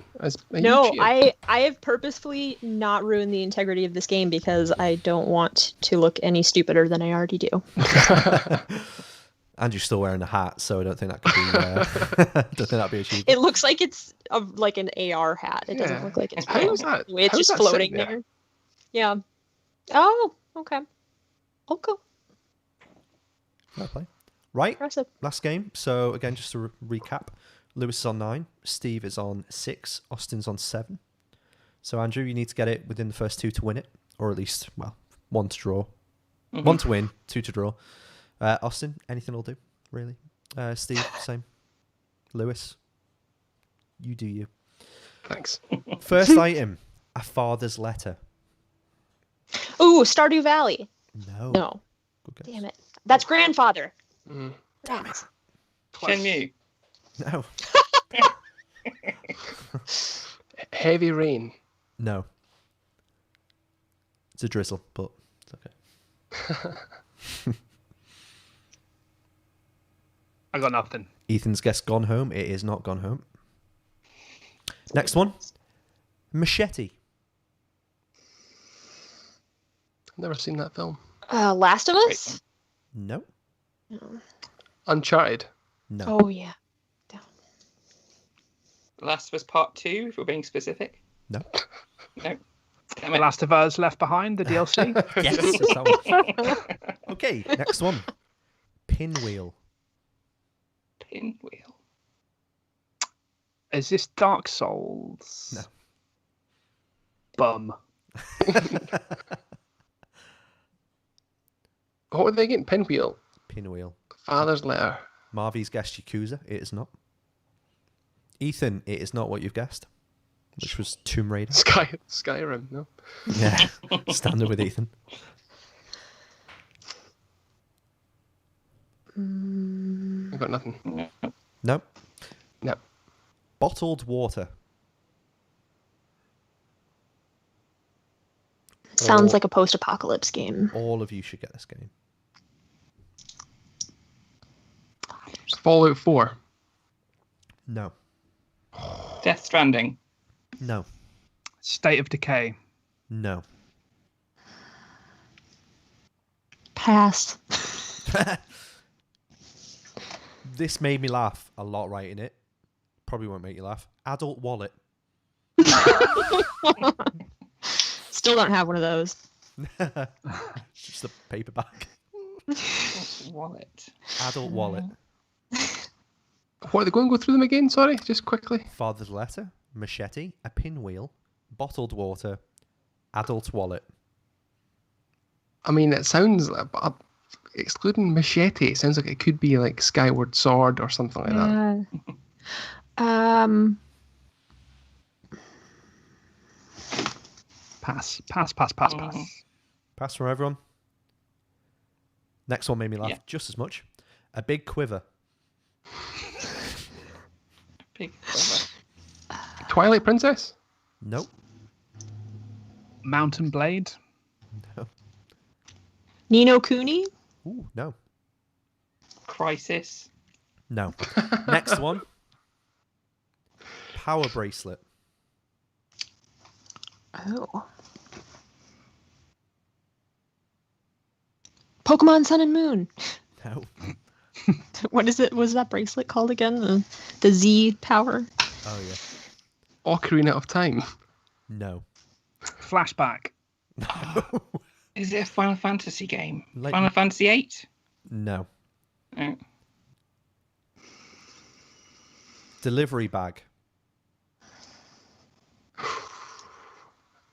No, I have purposefully not ruined the integrity of this game because I don't want to look any stupider than I already do. And you're still wearing a hat, so I don't think that could be. Don't think that'd be achievable. It looks like it's like an AR hat. It doesn't look like it's. How real. is that? It's How is just that floating sitting there. Yeah. Oh, okay. Okay. Fair play. Right, Impressive. last game. So again, just to recap, Lewis is on 9, Steve is on 6, Austin's on 7. So Andrew, you need to get it within the first 2 to win it, or at least 1 to draw, 1 to win, 2 to draw. Austin, anything will do, really. Steve, same. Lewis, you do you. Thanks. First item, a father's letter. Ooh, Stardew Valley. No. No. Good guess. Damn it. That's grandfather. Damn it. Shenmue. No. Heavy Rain. No. It's a drizzle, but it's okay. I got nothing. Ethan's guessed Gone Home. It is not Gone Home. Next one. Machete. Never seen that film. Last of Us? No. No. Uncharted. No. Oh, yeah. Last of Us Part 2, if we're being specific. No. No. Damn The it. Last of Us Left Behind, the DLC. Yes. It's that one. Okay, next one. Pinwheel. Pinwheel. Is this Dark Souls? No. Bum. What were they getting? Pinwheel. Pinwheel. Father's letter. Marvy's guessed Yakuza. It is not. Ethan, it is not what you've guessed, which was Tomb Raider. Skyrim. No. Yeah, standard with Ethan. I've got nothing. Nope. No. Bottled water. Sounds like a post-apocalypse game. All of you should get this game. Fallout 4. No. Death Stranding. No. State of Decay. No. Pass. This made me laugh a lot writing it. Probably won't make you laugh. Adult wallet. Still don't have one of those. Just a paperback. Wallet. Adult wallet. What are they going to go through them again? Sorry, just quickly. Father's letter. Machete. A pinwheel. Bottled water. Adult wallet. I mean, it sounds excluding machete. It sounds like it could be like Skyward Sword or something like that. Pass. Pass from everyone. Next one made me laugh Yeah. just as much. A big quiver. Big brother. Twilight Princess? Nope. Mountain Blade. No. Nino Cooney? Ooh, no. Crisis. No. Next one. Power bracelet. Oh. Pokemon Sun and Moon. No. What is it? Was that bracelet called again? The Z power? Oh, yeah. Ocarina of Time? No. Flashback. No. Is it a Final Fantasy game? Like- Final Fantasy 8? No. Oh. Delivery bag.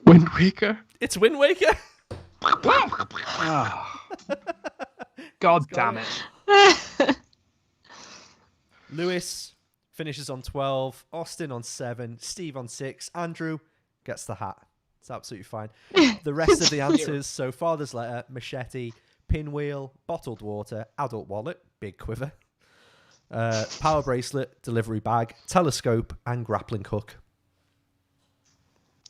Wind Waker? It's Wind Waker. Oh. God damn it. Lewis finishes on 12. Austin on 7. Steve on 6. Andrew gets the hat. It's absolutely fine. The rest of the answers, so father's letter, machete, pinwheel, bottled water, adult wallet, big quiver, power bracelet, delivery bag, telescope, and grappling hook.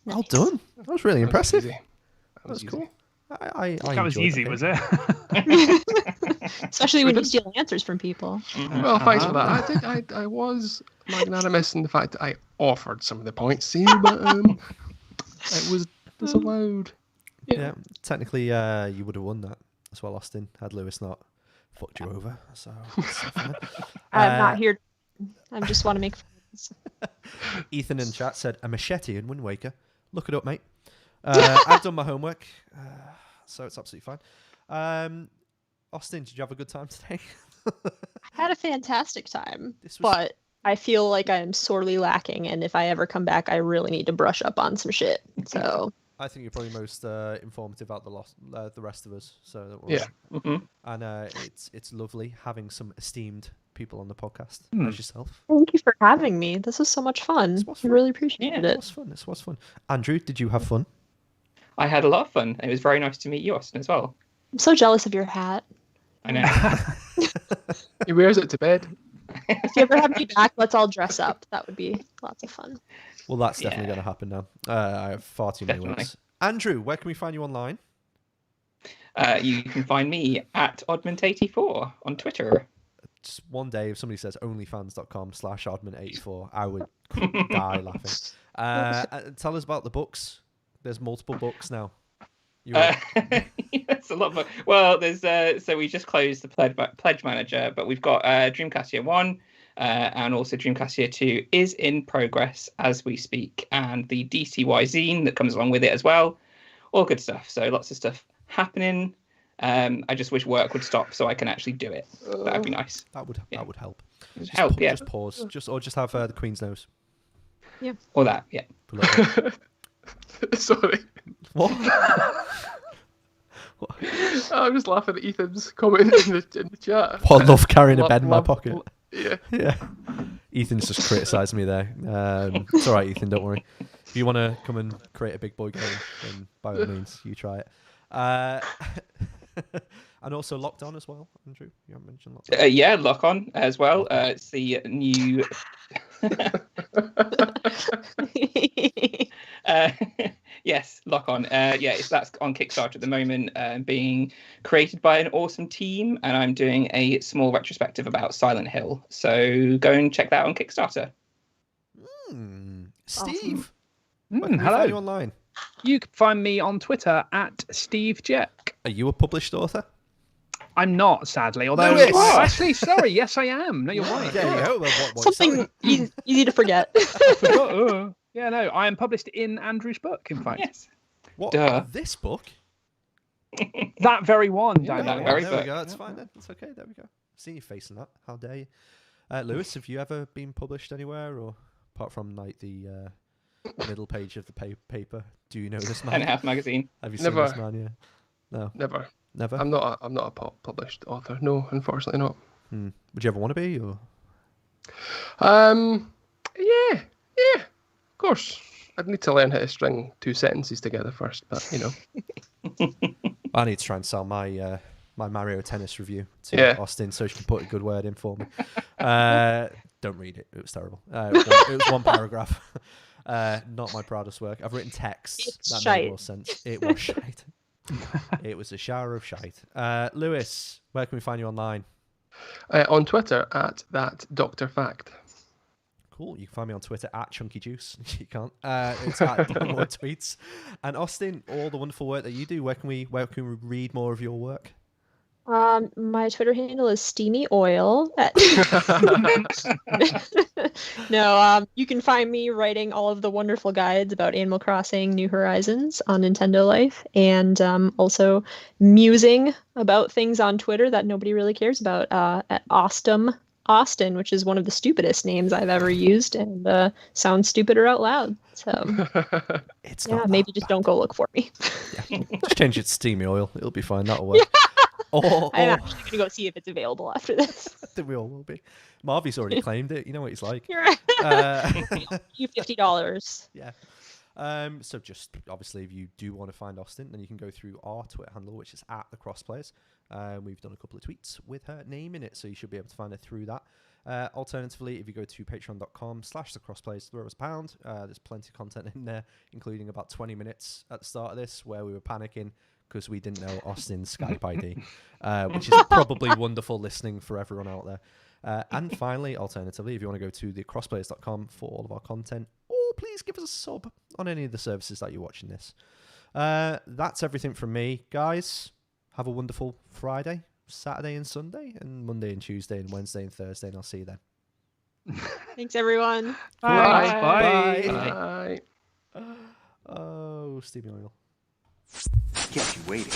Well done. That was really impressive. Easy. That was easy. cool. I That was enjoyed easy, game. was it? Especially when you steal answers from people. Well, thanks for that. I was magnanimous in the fact that I offered some of the points to you, but it was disallowed. Yeah, technically, you would have won that as well, Austin, had Lewis not fucked you over. So it's fine. I'm not here. I just want to make friends. Ethan in chat said a machete in Wind Waker. Look it up, mate. I've done my homework, so it's absolutely fine. Austin, did you have a good time today? I had a fantastic time, This was- but I feel like I'm sorely lacking, and if I ever come back, I really need to brush up on some shit. So I think you're probably most informative out the rest of us. So don't worry. Yeah. Mhm. And it's lovely having some esteemed people on the podcast as yourself. thank you for having me. This was so much fun. This was I fun. really appreciated It it. was fun. This was fun. Andrew, did you have fun? I had a lot of fun. It was very nice to meet you, Austin, as well. I'm so jealous of your hat. I know. He wears it to bed. If you ever have me back, let's all dress up. That would be lots of fun. Well, that's definitely Yeah. going to happen now. I have far too many Definitely. words. Andrew, where can we find you online? You can find me at Oddment84 on Twitter. Just one day, if somebody says onlyfans.com/oddman84, I would die laughing. Tell us about the books. There's multiple books now. It's a lot of well, there's so we just closed the pledge manager, but we've got Dreamcast Year 1 and also Dreamcast Year 2 is in progress as we speak, and the DCY zine that comes along with it as well. All good stuff. So lots of stuff happening. I just wish work would stop so I can actually do it. That'd be nice. That would help. Just help, yeah. Just pause. Just have the Queen's nose. Or that, yeah. For a little bit. Sorry. What? I was laughing at Ethan's comment in the chat. What, I love carrying a bed in my Love- pocket. Yeah. Yeah. Ethan's just criticised me there. It's all right, Ethan. Don't worry. If you want to come and create a big boy game, then by all means, you try it. And also Locked On as well, Andrew. You haven't mentioned Locked On. Yeah, Lock On as well. It's the new. Yes, Lock On. That's on Kickstarter at the moment, being created by an awesome team, and I'm doing a small retrospective about Silent Hill. So go and check that out on Kickstarter. Steve, where can we Hello. find you online? You can find me on Twitter at Steve Jack. Are you a published author? I'm not, sadly. Although, Lewis! actually, sorry, yes, I am. No, you're right. There you go. Well, Something easy to forget. I forgot. Yeah, no, I am published in Andrew's book, in fact. Yes. What? Duh. This book? That very one, Yeah, Daniel. that very there we book. go. That's fine then. That's okay. There we go. I've seen you facing that. How dare you? Lewis, have you ever been published anywhere, or apart from like the middle page of the paper? Do you know this man? 10.5 magazine. Have you seen Never. this man? Yeah. No. Never. Never. I'm not a published author. No, unfortunately not. Would you ever want to be? Or Yeah, of course. I'd need to learn how to string 2 sentences together first, but you know. I need to try and sell my my Mario Tennis review to Austin so she can put a good word in for me. Don't read it. It was terrible. It was one paragraph. Not my proudest work. I've written text. It's that shite. made more sense. It was shite. It was a shower of shite. Lewis, where can we find you online? On Twitter at that Dr. Fact. Cool. You can find me on Twitter at Chunky Juice. You can't. It's at more tweets. And Austin, all the wonderful work that you do. Where can we read more of your work? My Twitter handle is Steamy Oil. No, you can find me writing all of the wonderful guides about Animal Crossing New Horizons on Nintendo Life, and also musing about things on Twitter that nobody really cares about at Austin, which is one of the stupidest names I've ever used, and sounds stupider out loud. So It's yeah, not maybe that just bad. don't go look for me. Yeah. Just change it to Steamy Oil. It'll be fine. That'll work. I'm actually gonna go see if it's available after this. I think we all will be. Marvy's already claimed it. You know what he's like. You're right. You $50. Yeah. So just obviously, if you do want to find Austin, then you can go through our Twitter handle, which is at the CrossPlayers. We've done a couple of tweets with her name in it, so you should be able to find her through that. Alternatively, if you go to patreon.com/thecrossplayers, throw us a £1. There's plenty of content in there, including about 20 minutes at the start of this where we were panicking because we didn't know Austin's Skype ID, which is probably wonderful listening for everyone out there. And finally, alternatively, if you want to go to thecrossplayers.com for all of our content, or please give us a sub on any of the services that you're watching this. That's everything from me. Guys, have a wonderful Friday, Saturday and Sunday, and Monday and Tuesday and Wednesday and Thursday, and I'll see you then. Thanks, everyone. Bye. Bye. Oh, Steamy Oil. Kept you waiting.